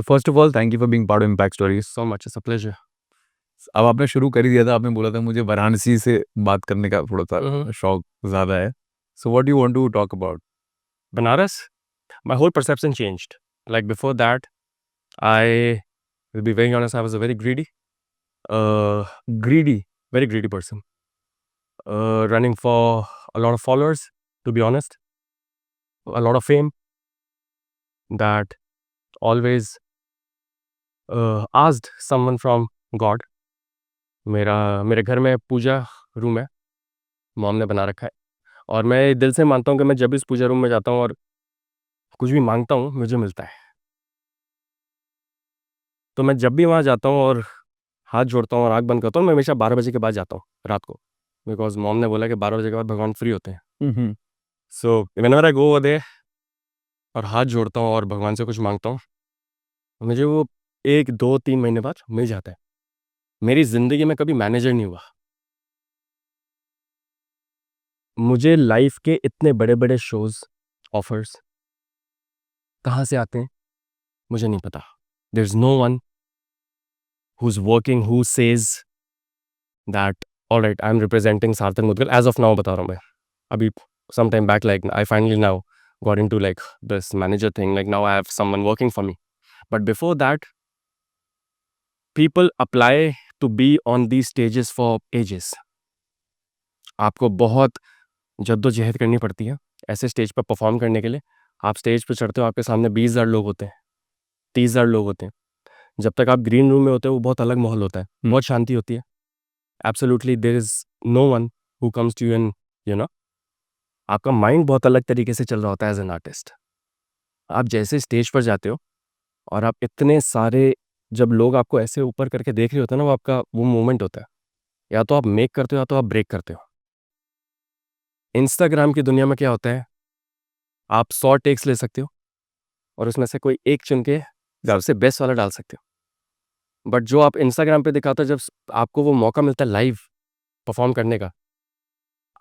First of all thank you for being part of impact stories. So much. It's a pleasure. अब आपने शुरू कर ही दिया था, आपने बोला था मुझे वाराणसी से बात करने का थोड़ा सा Mhm. शौक ज़्यादा है। So what do you want to talk about? Banaras, my whole perception changed. Like before that, I will be very honest, I was a very greedy? greedy person. Running for a lot of followers, to be honest, a lot of fame that always asked someone from God. मेरे घर में पूजा room है, mom ने बना रखा है, और मैं दिल से मानता हूँ कि मैं जब इस पूजा रूम में जाता हूँ और कुछ भी मांगता हूँ, मुझे मिलता है। तो मैं जब भी वहाँ जाता हूँ और हाथ जोड़ता हूँ और आँख बंद करता हूँ, मैं हमेशा 12 बजे के बाद जाता हूँ रात को, बिकॉज़ मॉम ने बोला कि 12 बजे के बाद भगवान फ्री होते हैं। So whenever I go over there और हाथ जोड़ता हूँ और भगवान से कुछ मांगता हूँ, मुझे वो 1, 2, 3 महीने बाद मिल जाता है। मेरी ज़िंदगी में कभी मैनेजर नहीं हुआ। मुझे लाइफ़ के इतने बड़े-बड़े शोज़, ऑफ़र्स कहाँ से आते हैं, मुझे नहीं पता। There is no one who is working who says that alright I am representing Sarthak Mudgal as of now, बता रहा हूँ मैं। अभी some time back, like I finally now got into like this manager thing, like now I have someone working for me, but before that people apply to be on these stages for ages. आपको बहुत जद्दोजहद करनी पड़ती है ऐसे stage पर perform करने के लिए। आप स्टेज पर चढ़ते हो, आपके सामने 20,000 लोग होते हैं, 30,000 लोग होते हैं। जब तक आप ग्रीन रूम में होते हो वो बहुत अलग माहौल होता है, बहुत शांति होती है। Absolutely there is no one who comes to you and you know आपका माइंड बहुत अलग तरीके से चल रहा होता है एज एन आर्टिस्ट। आप जैसे स्टेज पर जाते हो और आप इतने सारे, जब लोग आपको ऐसे ऊपर करके देख रहे होते हैं ना, वो आपका वो मोमेंट होता है। या तो आप मेक करते हो या तो आप ब्रेक करते हो। इंस्टाग्राम की दुनिया में क्या होता है, आप 100 टेक्स ले सकते हो और उसमें से कोई एक चुन के सबसे बेस्ट वाला डाल सकते हो। बट जो आप इंस्टाग्राम पे दिखाते हो, जब आपको वो मौका मिलता है लाइव परफॉर्म करने का,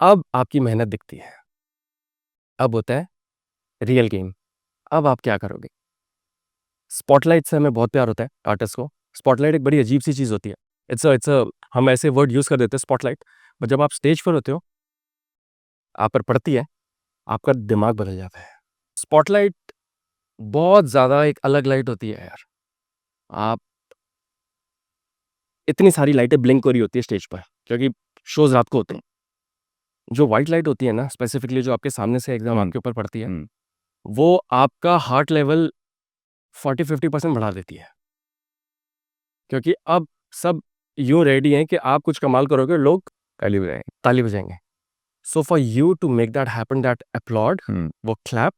अब आपकी मेहनत दिखती है। अब होता है रियल गेम। अब आप क्या करोगे? स्पॉटलाइट से हमें बहुत प्यार होता है आर्टिस्ट को। स्पॉटलाइट एक बड़ी अजीब सी चीज़ होती है। इट्स अ हम ऐसे वर्ड यूज़ कर देते हैं स्पॉटलाइट, बट जब आप स्टेज पर होते हो, आप पर पड़ती है, आपका दिमाग बदल जाता है। स्पॉटलाइट बहुत ज़्यादा एक अलग लाइट होती है यार। आप इतनी सारी लाइटें ब्लिंक हो रही होती है स्टेज पर, क्योंकि शोज़ रात को होते हैं। जो व्हाइट लाइट होती है ना, स्पेसिफिकली जो आपके सामने से एकदम आपके ऊपर पड़ती है, वो आपका हार्ट लेवल 40-50% बढ़ा देती है। क्योंकि अब सब यूँ रेडी हैं कि आप कुछ कमाल करोगे, लोग ताली बजाएँगे। So for you to make that happen, that upload, वो क्लैप,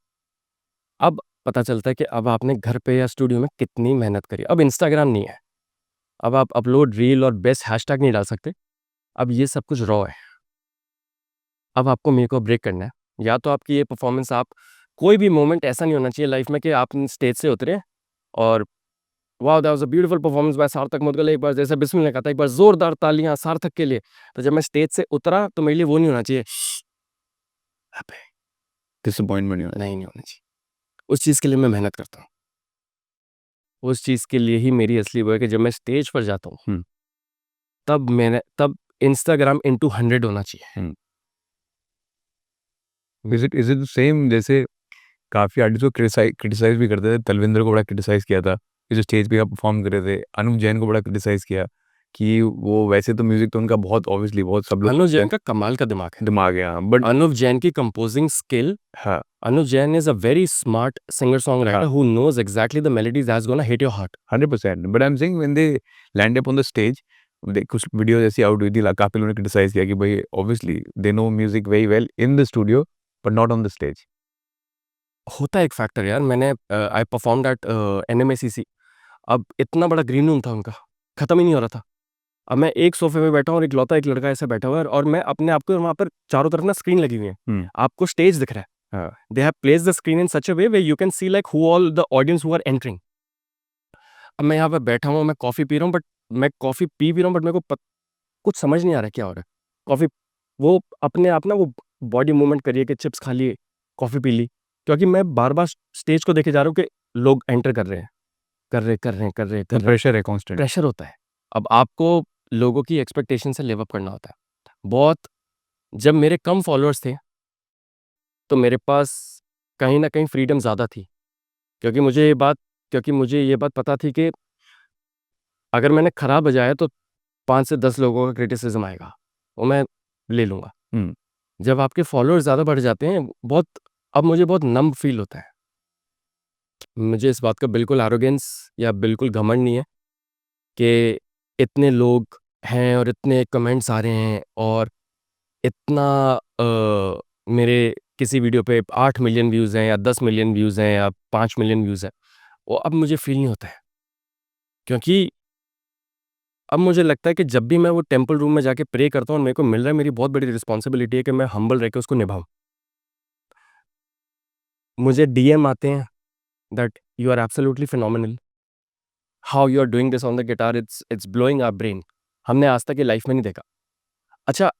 अब पता चलता है कि अब आपने घर पे या स्टूडियो में कितनी मेहनत करी। अब इंस्टाग्राम नहीं है, अब आप अपलोड रील और बेस्ट हैशटैग नहीं डाल सकते। अब ये सब कुछ रॉ है। अब आपको मेक और ब्रेक करना है। या तो आपकी ये परफॉर्मेंस, आप कोई भी मोमेंट ऐसा नहीं होना चाहिए लाइफ में कि आप स्टेज से उतरे और wow that was a beautiful performance by सार्थक मुदगल, एक बार जैसे बिस्मिल्लाह कहा था, एक बार ज़ोरदार तालियाँ सार्थक के लिए। तो जब मैं स्टेज से उतरा तो मेरे लिए वो नहीं होना चाहिए, अबे! डिसअपॉइंटमेंट नहीं होना चाहिए। उस चीज़ के लिए मैं मेहनत करता हूँ। उस चीज़ के लिए ही मेरी असली वो है कि जब मैं स्टेज पर जाता हूँ, तब इंस्टाग्राम इंटू 100 होना चाहिए। इज इट द सेम जैसे काफ़ी आर्टिस्ट को क्रिटिसाइज भी करते थे? तलविंदर को बड़ा क्रिटिसाइज किया था कि जो स्टेज पे आप परफॉर्म कर रहे थे। अनुव जैन को बड़ा क्रिटिसाइज किया कि वो वैसे तो म्यूजिक तो उनका बहुत ऑब्वियसली बहुत सब लोग अनुव जैन का कमाल का दिमाग है। दिमाग है, बट अनुव जैन की कंपोजिंग स्किल, हाँ, Anuj Jain is a very smart singer-songwriter who knows exactly the melodies that's gonna hit your heart. 100%, but I am saying when they land up on the stage, कुछ video ऐसी out हुई थी, काफी लोगों ने criticise किया कि भाई obviously they know music very well in the studio but not on the stage. होता है एक फैक्टर यार। मैंने आई परफॉर्म्ड एट NMACC। अब इतना बड़ा ग्रीन रूम था उनका, खत्म ही नहीं हो रहा था। अब मैं एक सोफे पे बैठा हूँ और इकलौता एक लड़का ऐसे बैठा हुआ है और मैं अपने आप को, वहाँ पर चारों तरफ ना स्क्रीन लगी हुई है, आपको स्टेज दिख रहा है। They have placed the screen in such a way where you can see like who all the audience who are entering. अब मैं यहाँ पे बैठा हूँ, मैं कॉफ़ी पी रहा हूँ, बट मैं कॉफ़ी पी भी रहा हूँ, बट मेरे को कुछ समझ नहीं आ रहा है क्या हो रहा है। कॉफ़ी, वो अपने आप ना वो बॉडी मूवमेंट करिए कि चिप्स खा लिए, कॉफ़ी पी ली, क्योंकि मैं बार-बार स्टेज को देखे जा रहा हूँ कि लोग एंटर कर रहे हैं। कर रहे प्रेशर है कांस्टेंट। प्रेशर होता है। अब आपको लोगों की एक्सपेक्टेशन से लिव अप करना होता है बहुत। जब मेरे कम फॉलोअर्स थे तो मेरे पास कहीं ना कहीं फ्रीडम ज़्यादा थी, क्योंकि मुझे ये बात पता थी कि अगर मैंने खराब बजाया तो 5 से 10 लोगों का क्रिटिसिज्म आएगा, वो मैं ले लूँगा। हम्म। जब आपके फॉलोअर्स ज़्यादा बढ़ जाते हैं बहुत, अब मुझे बहुत नम फील होता है। मुझे इस बात का बिल्कुल एरोगेंस या बिल्कुल घमंड नहीं है कि इतने लोग हैं और इतने कमेंट्स आ रहे हैं और इतना मेरे किसी वीडियो पे 8 मिलियन व्यूज़ हैं या 10 मिलियन व्यूज़ हैं या 5 मिलियन व्यूज़ हैं, वो अब मुझे फील नहीं होता है। क्योंकि अब मुझे लगता है कि जब भी मैं वो टेंपल रूम में जाके प्रे करता हूँ और मेरे को मिल रहा है, मेरी बहुत बड़ी रिस्पॉन्सिबिलिटी है कि मैं हम्बल रह के उसको निभाऊँ। मुझे डीएम आते हैं that you are absolutely phenomenal, how you are doing this on the guitar, it's blowing our brain. हमने आज तक ये लाइफ में नहीं देखा। अच्छा,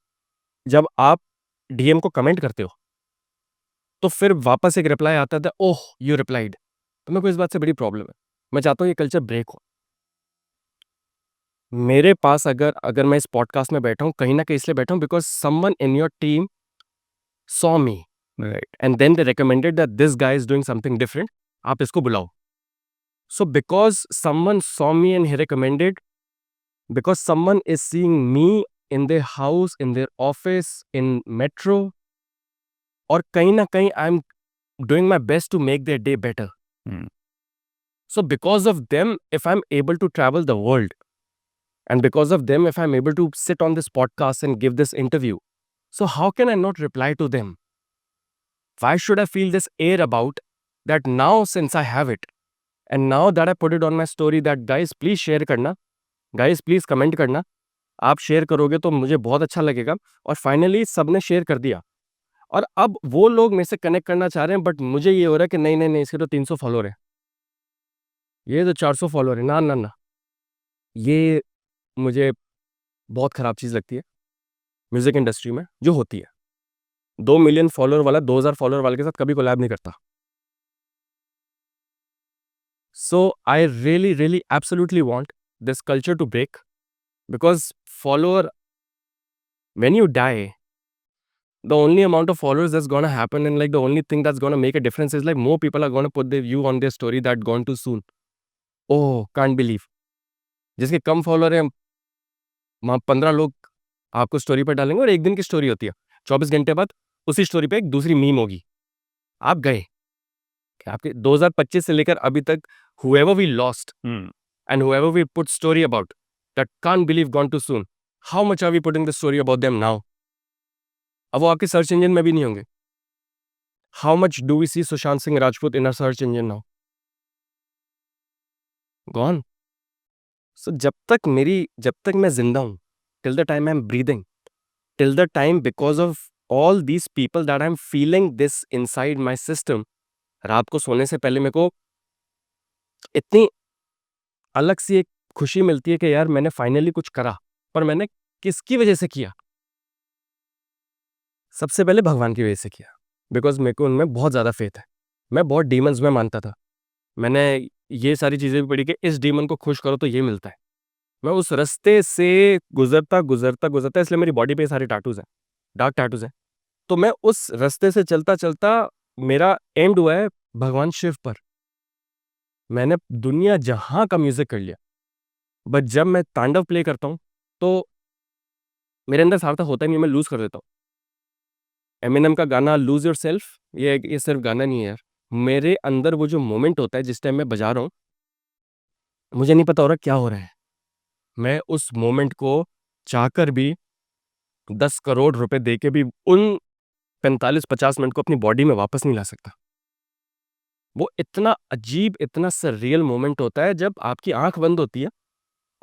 जब आप डीएम को कमेंट करते हो तो फिर वापस एक रिप्लाई आता था, ओह यू रिप्लाइड। तो मेरे को इस बात से बड़ी प्रॉब्लम है। मैं चाहता हूँ ये कल्चर ब्रेक हो। मेरे पास अगर अगर मैं इस पॉडकास्ट में बैठा हूँ, कहीं ना कहीं इसलिए बैठा हूँ because someone in your team saw me right. and then they recommended that this guy is doing something different, आप इसको बुलाओ। So because someone saw me and he recommended, because someone is seeing me in their house, in their office, in metro, और कहीं ना कहीं I am doing my best to make their day better. Hmm. So because of them, if I'm able to travel the world, and because of them, if I'm able to sit on this podcast and give this interview, so how can I not reply to them? Why should I feel this air about that now since I have it? And now that I put it on my story that guys please share करना, guys please comment करना, आप share करोगे तो मुझे बहुत अच्छा लगेगा। और फाइनली सबने शेयर कर दिया और अब वो लोग मेरे से कनेक्ट करना चाह रहे हैं, बट मुझे ये हो रहा है कि नहीं नहीं नहीं, इसके तो 300 फॉलोअर है, ये तो 400 फॉलोअर है, ना ना ना। ये मुझे बहुत ख़राब चीज़ लगती है म्यूज़िक इंडस्ट्री में जो होती है। 2 मिलियन फॉलोअर वाला 2000 फॉलोअर वाले के साथ कभी कोलैब नहीं करता। So I really really absolutely want this culture to break, because follower, when you die, the only amount of followers that's gonna happen and like the only thing that's gonna make a difference is like more people are gonna put their view on their story that gone too soon. Oh, can't believe. जिसके कम follower है वहाँ 15 लोग आपको story पर डालेंगे और एक दिन की स्टोरी होती है, 24 घंटे बाद उसी स्टोरी पे एक दूसरी मीम होगी। आप गए कि आपके 2025 से लेकर अभी तक whoever we lost hmm. and whoever we put story about that can't believe gone too soon, how much are we putting the story about them now? अब वो आपके सर्च इंजन में भी नहीं होंगे। How much do we see Sushant Singh Rajput in our search engine now? Gone. So जब तक मैं जिंदा हूं, till the time I am breathing, till the time because of all these people that I am feeling this inside my system, रात को सोने से पहले मेरे को इतनी अलग सी एक खुशी मिलती है कि यार मैंने फाइनली कुछ करा। पर मैंने किसकी वजह से किया? सबसे पहले भगवान की वजह से किया, बिकॉज मेरे को उनमें बहुत ज़्यादा फेथ है। मैं बहुत डीमंस में मानता था। मैंने ये सारी चीज़ें भी पढ़ी कि इस डीमन को खुश करो तो ये मिलता है। मैं उस रास्ते से गुजरता, इसलिए मेरी बॉडी पे सारे टैटूज हैं, डार्क टैटूज हैं। तो मैं उस रास्ते से चलता चलता मेरा एम्ड हुआ है भगवान शिव पर। मैंने दुनिया जहां का म्यूजिक कर लिया, बट जब मैं तांडव प्ले करता हूँ तो मेरे अंदर सार्थक होता ही नहीं, मैं लूज कर देता हूँ। एमिनम का गाना लूज योर सेल्फ, ये सिर्फ गाना नहीं है यार, मेरे अंदर वो जो मोमेंट होता है जिस टाइम मैं बजा रहा हूँ, मुझे नहीं पता हो रहा क्या हो रहा है। मैं उस मोमेंट को चाहकर भी 10 करोड़ रुपए दे के भी उन 45-50 मिनट को अपनी बॉडी में वापस नहीं ला सकता। वो इतना अजीब, इतना सररियल मोमेंट होता है जब आपकी आंख बंद होती है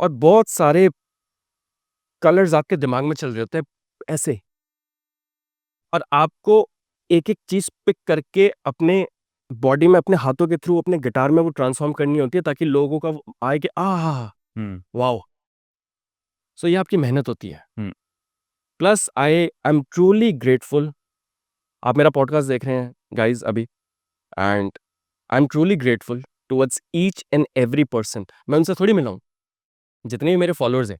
और बहुत सारे कलर्स आपके दिमाग में चल रहे होते हैं ऐसे, और आपको एक एक चीज पिक करके अपने बॉडी में अपने हाथों के थ्रू अपने गिटार में वो ट्रांसफॉर्म करनी होती है ताकि लोगों का आए कि हम्म। वाओ। सो ये आपकी मेहनत होती है। Hmm. Plus I am truly grateful. आप मेरा पॉडकास्ट देख रहे हैं गाइज अभी, and I am truly grateful towards each and every person. मैं उनसे थोड़ी मिला हूँ, जितने भी मेरे फॉलोअर्स हैं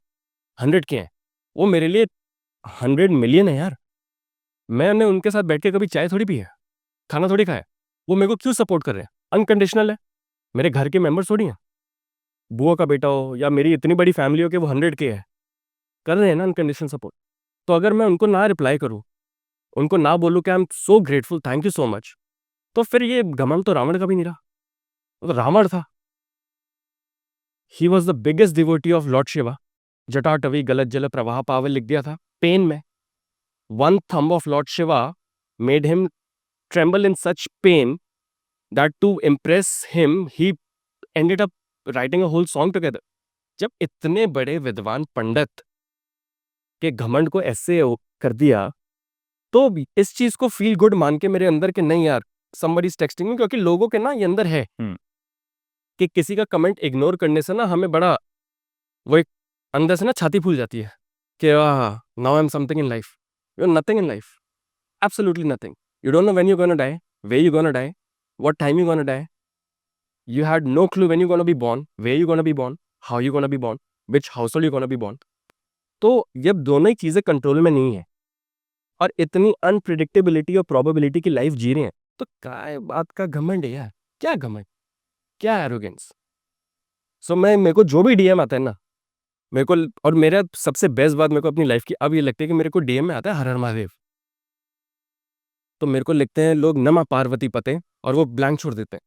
100 के हैं, वो मेरे लिए 100 मिलियन है यार। मैंने उनके साथ बैठ के कभी चाय थोड़ी पी है, खाना थोड़ी खाया। वो मेरे को क्यों सपोर्ट कर रहे हैं? अनकंडीशनल है। मेरे घर के मेंबर्स थोड़ी हैं, बुआ का बेटा हो या मेरी इतनी बड़ी फैमिली हो कि वो 100 के है, कर रहे हैं ना अनकंडीशनल सपोर्ट। तो अगर मैं उनको ना रिप्लाई करूँ, उनको ना बोलूँ कि I am so grateful, thank you so much, तो फिर ये घमंड तो रावण का भी नहीं रहा, वो तो रावण था। He was the biggest devotee of lord Shiva. जटाटवी गलत जल प्रवाह पावल लिख दिया था पेन में। One thumb of lord Shiva made him tremble in such pain that to impress him he ended up writing a whole song together. जब इतने बड़े विद्वान पंडित के घमंड को ऐसे कर दिया, तो भी इस चीज को फील गुड मान के मेरे अंदर के नहीं यार, somebody is texting me, क्योंकि लोगों के ना ये अंदर है कि किसी का कमेंट इग्नोर करने से ना हमें बड़ा वो एक अंदर से ना छाती फूल जाती है कि now I am something in life. You are nothing in life, absolutely nothing. You don't know when you gonna die, where you gonna die, what time you gonna die. You had no clue when you're gonna be born, where you're gonna be born, how you're gonna be born, which household you're gonna be born। तो जब दोनों ही चीजें control में नहीं है और इतनी unpredictability और प्रोबेबिलिटी की लाइफ जी रहे हैं, तो क्या बात का घमंड है यार? क्या घमंड, क्या एरोगेंस। सो मेरे को जो भी डीएम आता है ना, मेरे को, और मेरा सबसे बेस्ट बात मेरे को अपनी लाइफ की अब ये लगती है कि मेरे को डीएम में आता है हर हर महादेव। तो मेरे को लिखते हैं लोग नमा पार्वती पते और वो ब्लैंक छोड़ देते हैं,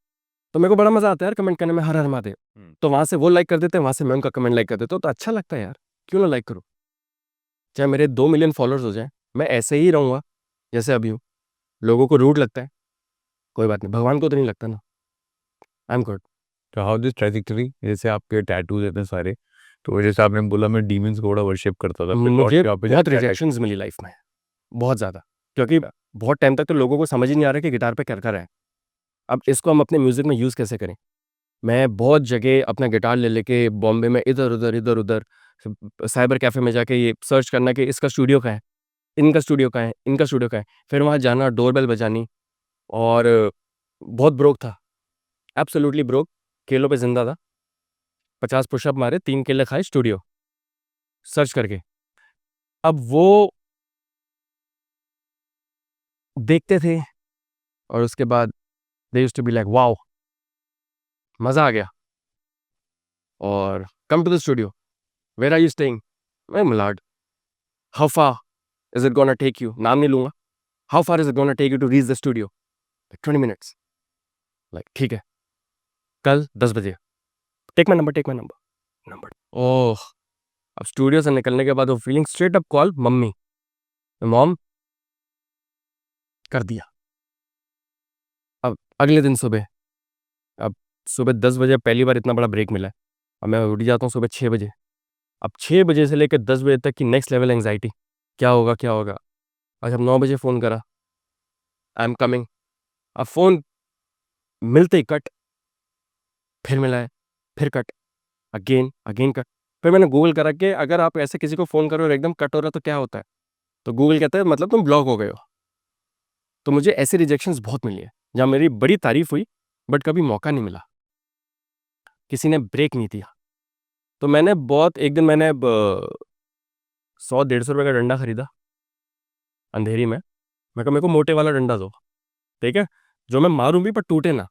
तो मेरे को बड़ा मजा आता है यार कमेंट करने में हर हर महादेव। तो वहां से वो लाइक कर देते हैं, वहां से मैं उनका कमेंट लाइक कर देता हूँ, तो अच्छा लगता है यार, क्यों ना लाइक करूँ। चाहे मेरे 2 मिलियन फॉलोअर्स हो जाए, मैं ऐसे ही रहूंगा जैसे अभी हूँ। लोगों को रूड लगता है, कोई बात नहीं, भगवान को तो नहीं लगता ना। आई एम गुड। तो हाउ दिस ट्रैजेक्टरी, जैसे आपके टैटूज इतने सारे, तो जैसे आपने बोला मैं डीमंस को बड़ा वर्शिप करता था, फिर लॉर्ड मुझे शिवा पे बहुत जाके रिजेक्शंस मिली लाइफ में, बहुत ज्यादा, क्योंकि बहुत टाइम तक तो लोगों को समझ ही नहीं आ रहा कि गिटार पे क्या कर रहा है। अब इसको हम अपने म्यूजिक में यूज कैसे करें। मैं बहुत जगह अपना गिटार ले लेके बॉम्बे में इधर उधर साइबर कैफे में जाके ये सर्च करना कि इसका स्टूडियो कहाँ है, इनका स्टूडियो कहाँ है, इनका स्टूडियो कहाँ है, फिर वहाँ जाना, डोरबेल बजानी। और बहुत ब्रोक था, एब्सोल्युटली ब्रोक, केलों पे जिंदा था। 50 पुशअप मारे, 3 केले खाए, स्टूडियो सर्च करके। अब वो देखते थे और उसके बाद they used to be like wow, मजा आ गया। और come to the studio, where are you staying, मैं Malad, how far is it gonna take you, नाम नहीं लूंगा, how far is it gonna take you to reach the studio, 20 minutes. Like ठीक है, कल 10 बजे, take my number, take my number, number. Oh, अब studio से निकलने के बाद वो feeling, straight up call mummy, mom, कर दिया। अब अगले दिन सुबह, अब सुबह 10 बजे पहली बार इतना बड़ा ब्रेक मिला है। अब मैं उठ जाता हूँ सुबह 6 बजे। अब 6 बजे से लेकर 10 बजे तक की नेक्स्ट लेवल एंग्जाइटी, क्या होगा क्या होगा। अच्छा, 9 बजे फ़ोन करा, आई एम कमिंग। अब फ़ोन मिलते ही कट, फिर मिला है, फिर कट, अगेन अगेन कट। फिर मैंने गूगल करा कि अगर आप ऐसे किसी को फ़ोन करो और एकदम कट हो रहा है तो क्या होता है, तो गूगल कहता है मतलब तुम ब्लॉक हो गए हो। तो मुझे ऐसी रिजेक्शंस बहुत मिली है जहाँ मेरी बड़ी तारीफ हुई बट कभी मौका नहीं मिला, किसी ने ब्रेक नहीं दिया। तो मैंने बहुत, एक दिन मैंने 100-150 रुपये का डंडा खरीदा अंधेरी में। मैं कहा मेरे को मोटे वाला डंडा दो, ठीक है, जो मैं मारूं भी पर टूटे ना,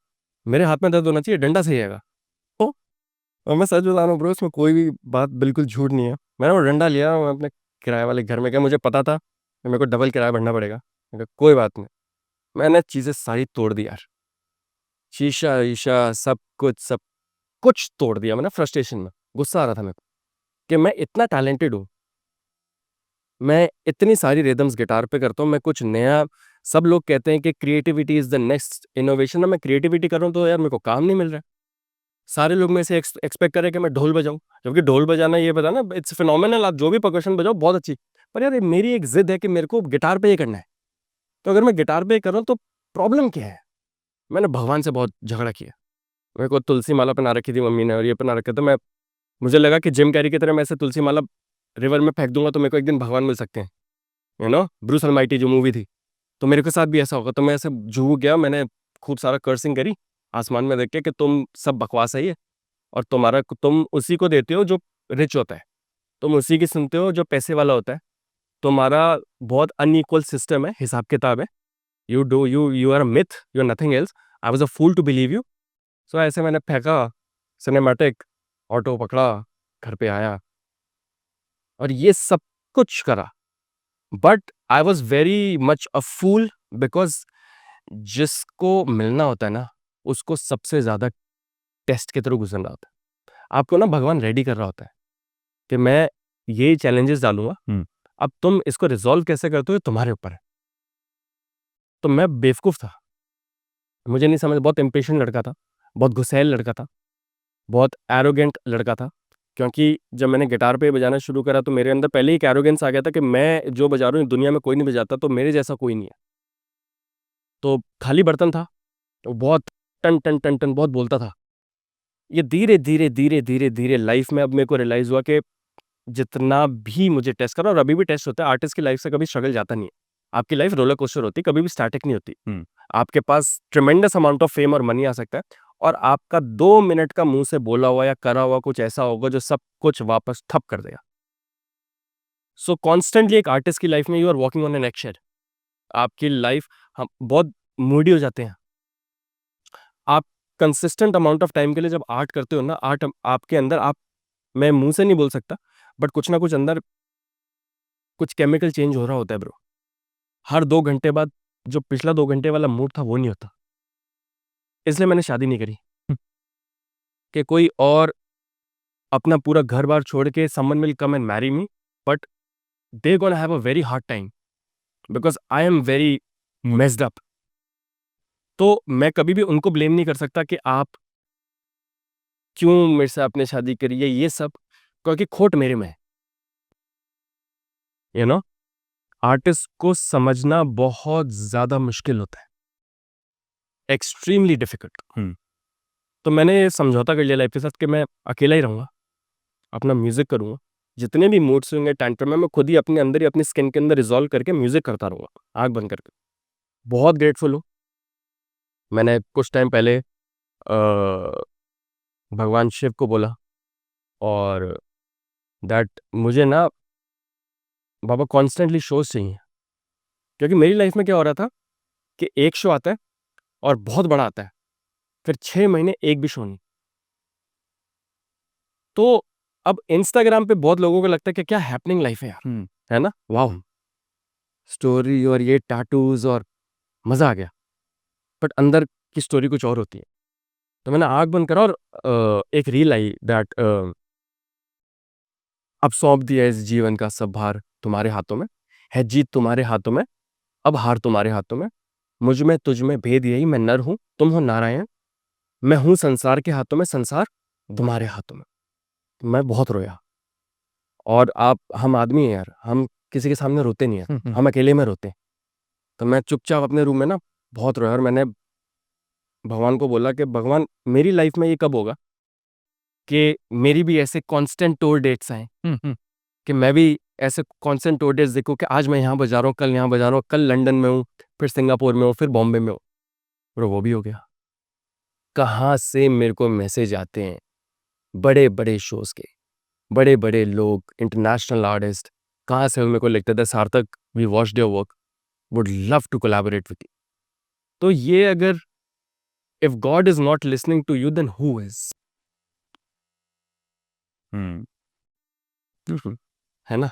मेरे हाथ में दर्द होना चाहिए, डंडा सही आएगा। ओ, और मैं सच बता रहा हूँ ब्रो, इसमें कोई भी बात बिल्कुल झूठ नहीं है। मैंने वो डंडा लिया, मैं अपने किराए वाले घर में गया, मुझे पता था कि मेरे को डबल किराया भरना पड़ेगा। मैं कहा कोई बात नहीं, मैंने चीज़ें सारी तोड़ दी यार, शीशा ईशा सब कुछ तोड़ दिया मैंने फ्रस्ट्रेशन में। गुस्सा आ रहा था मेरे को कि मैं इतना टैलेंटेड हूँ, मैं इतनी सारी रिदम्स गिटार पे करता हूँ, मैं कुछ नया। सब लोग कहते हैं कि creativity is the next innovation, ना मैं क्रिएटिविटी कर रहा हूँ तो यार मेरे को काम नहीं मिल रहा है। सारे लोग मेरे से एक्सपेक्ट कर रहे हैं कि मैं ढोल बजाऊं, जबकि ढोल बजाना, ये पता ना, इट्स फिनोमिनल, आप जो भी परकशन बजाओ बहुत अच्छी। पर यार मेरी एक जिद है कि मेरे को गिटार पे ये करना है। तो अगर मैं गिटार पे कर रहा हूँ तो प्रॉब्लम क्या है। मैंने भगवान से बहुत झगड़ा किया, मेरे को तुलसी माला पहना रखी थी मम्मी ने और ये पहना रखा था। मैं, मुझे लगा कि जिम कैरी की तरह मैं ऐसे तुलसी माला रिवर में फेंक दूंगा तो मेरे को एक दिन भगवान मिल सकते हैं, ब्रूस अलमाइटी जो मूवी थी। तो मेरे के साथ भी ऐसा होगा। तो मैं ऐसे झूक गया, मैंने खूब सारा कर्सिंग करी आसमान में देख के कि तुम सब बकवास है ये, और तुम उसी को देते हो जो रिच होता है, तुम उसी की सुनते हो जो पैसे वाला होता है, तुम्हारा बहुत अनइक्वल सिस्टम है, हिसाब किताब है, you are a myth, you are nothing else, I was a fool to believe you. So ऐसे मैंने फेंका सिनेमैटिक, ऑटो पकड़ा, घर पे आया और ये सब कुछ करा, but I was very much a fool, because जिसको मिलना होता है ना, उसको सबसे ज्यादा टेस्ट के थ्रू गुजरना होता है। आपको ना भगवान रेडी कर रहा होता है कि मैं ये चैलेंजेस डालूंगा, हुँ। अब तुम इसको रिजॉल्व कैसे करते हो ये तुम्हारे ऊपर है। तो मैं बेवकूफ था, मुझे नहीं समझ, बहुत इम्पेशेंट लड़का था, बहुत गुस्सैल लड़का था, बहुत एरोगेंट लड़का था, क्योंकि जब मैंने गिटार पे बजाना शुरू करा तो मेरे अंदर पहले ही एक एरोगेंस आ गया था कि मैं जो बजा रहा हूँ दुनिया में कोई नहीं बजाता, तो मेरे जैसा कोई नहीं है। तो खाली बर्तन था, तो बहुत टन टन टन टन बहुत बोलता था। ये धीरे धीरे धीरे धीरे धीरे लाइफ में अब मेरे को रियलाइज हुआ कि जितना भी मुझे टेस्ट करा, और अभी भी टेस्ट होता है, आर्टिस्ट की लाइफ से कभी स्ट्रगल जाता नहीं है। आपकी लाइफ रोलर कोस्टर होती है, कभी भी स्टैटिक नहीं होती। हुँ। आपके पास ट्रिमेंडस अमाउंट ऑफ फेम और मनी आ सकता है, और आपका 2 मिनट का मुंह से बोला हुआ या करा हुआ कुछ ऐसा होगा जो सब कुछ वापस ठप कर देगा। सो कॉन्स्टेंटली एक आर्टिस्ट की लाइफ में you are walking on an axle. आपकी लाइफ, हम बहुत मूडी हो जाते हैं। आप कंसिस्टेंट अमाउंट ऑफ टाइम के लिए जब आर्ट करते हो ना, आर्ट आपके अंदर, आप, मैं मुंह से नहीं बोल सकता, बट कुछ ना कुछ अंदर कुछ केमिकल चेंज हो रहा होता है ब्रो। हर 2 घंटे बाद जो पिछला 2 घंटे वाला मूड था वो नहीं होता। इसलिए मैंने शादी नहीं करी हुँ। कि कोई और अपना पूरा घर बार छोड़ के someone will come and marry me, but they gonna have a very hard time because I am very मुझ मेस्ड अप। तो मैं कभी भी उनको ब्लेम नहीं कर सकता कि आप क्यों मेरे से आपने शादी करी है, ये सब, क्योंकि खोट मेरे में है। यू नो, आर्टिस्ट को समझना बहुत ज्यादा मुश्किल होता है, एक्सट्रीमली डिफिकल्ट। हुँ। तो मैंने समझौता कर लिया लाइफ के साथ कि मैं अकेला ही रहूंगा, अपना म्यूजिक करूंगा, जितने भी मूड्स होंगे, टैंट्रम में, मैं खुद ही अपने अंदर ही अपनी स्किन के अंदर रिजॉल्व करके म्यूजिक करता रहूंगा आंख बंद करके। बहुत ग्रेटफुल हूँ। मैंने कुछ टाइम पहले भगवान शिव को बोला, और दैट मुझे ना बाबा कॉन्स्टेंटली शोज चाहिए, क्योंकि मेरी लाइफ में क्या हो रहा था कि एक शो आता है और बहुत बड़ा आता है, फिर 6 महीने एक भी शो नहीं। तो अब इंस्टाग्राम पे बहुत लोगों को लगता है कि क्या हैपनिंग लाइफ है यार, हुँ। है ना, वाह, स्टोरी और ये टैटूज और मजा आ गया, बट अंदर की स्टोरी कुछ और होती है। तो मैंने आंख बंद करा और एक रील आई दैट अब सौंप दिया इस जीवन का सब भार तुम्हारे हाथों में, है जीत तुम्हारे हाथों में, अब हार तुम्हारे हाथों में, मुझ में तुझ में भेद यही, मैं नर हूं तुम हो नारायण, मैं हूं संसार के हाथों में, संसार तुम्हारे हाथों में। मैं बहुत रोया। और आप, हम आदमी हैं यार, हम किसी के सामने रोते नहीं हैं, हुँ, हुँ। हम अकेले में रोते हैं। तो मैं चुपचाप अपने रूम में ना बहुत रोया, और मैंने भगवान को बोला कि भगवान मेरी लाइफ में ये कब होगा कि मेरी भी ऐसे कांस्टेंट टूर डेट्स आए, हुँ, हुँ। कि मैं भी ऐसे कांस्टेंट टूर डेट्स देखूं कि आज मैं यहाँ बजा रहा हूँ, कल यहाँ बजा रहा हूँ, कल लंदन में हूँ, फिर सिंगापुर में हूँ, फिर बॉम्बे में हूँ। और वो भी हो गया। कहाँ से मेरे को मैसेज आते हैं बड़े बड़े शोज के, बड़े बड़े लोग, इंटरनेशनल आर्टिस्ट, कहाँ से वो मेरे को लिखते थे, Sarthak we watched your work, would love to collaborate with you. तो ये अगर, if god is not listening to you then who is? हुँ। है ना?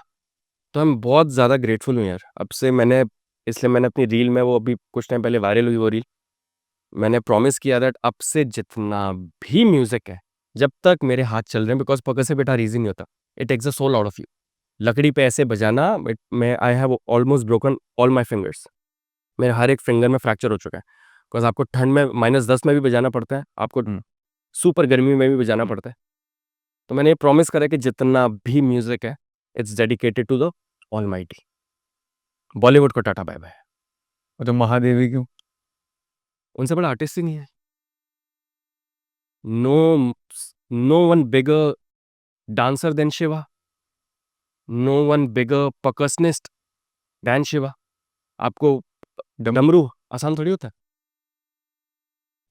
तो मैं बहुत ज़्यादा ग्रेटफुल हूँ यार। अब से मैंने, इसलिए मैंने अपनी रील में, वो अभी कुछ टाइम पहले वायरल हुई वो रील, मैंने प्रॉमिस किया दैट अब से जितना भी म्यूजिक है, जब तक मेरे हाथ चल रहे हैं, बिकॉज पकड़ से बेटा रीजन नहीं होता, it takes the soul out of you. लकड़ी पे ऐसे बजाना, मैं, I have almost broken all my fingers, मेरे हर एक फिंगर में फ्रैक्चर हो चुका है, बिकॉज आपको ठंड में -10 में भी बजाना पड़ता है, आपको हुँ। सुपर गर्मी में भी बजाना पड़ता है। तो मैंने ये प्रॉमिस करा कि जितना भी म्यूजिक है, it's dedicated to the almighty. Bollywood को टाटा बाय बाय। तो महादेवी क्यों? उनसे बड़ा आर्टिस्ट ही नहीं है। No, no one bigger dancer than Shiva, no one bigger percussionist than Shiva. आपको डम डमरू आसान थोड़ी होता है।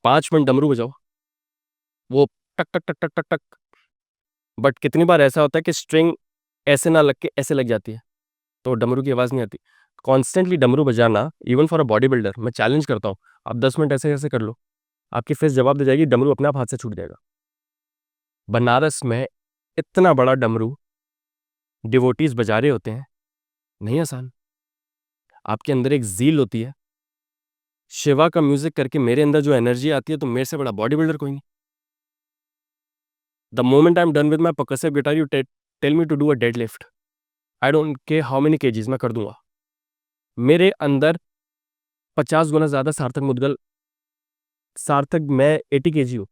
5 मिनट डमरू बजाओ, वो टक टक टक टक टक टक, बट कितनी बार ऐसा होता है कि स्ट्रिंग ऐसे ना लग के ऐसे लग जाती है, तो डमरू की आवाज़ नहीं आती। कॉन्स्टेंटली डमरू बजाना, even for a body builder, मैं चैलेंज करता हूँ, आप 10 मिनट ऐसे ऐसे कर लो, आपकी फेस जवाब दे जाएगी, डमरू अपने आप हाथ से छूट जाएगा। बनारस में इतना बड़ा डमरू डिवोटीज बजा रहे होते हैं, नहीं आसान। आपके अंदर एक ज़ील होती है, शिवा का म्यूजिक करके मेरे अंदर जो एनर्जी आती है, तो मेरे से बड़ा बॉडी बिल्डर कोई नहीं। The moment I am done with my percussive guitar, you tell me to do a deadlift, I don't care how many KGs, मैं कर दूंगा। मेरे अंदर 50 गुना ज्यादा सार्थक मुद्गल, सार्थक मैं 80 केजी हूँ,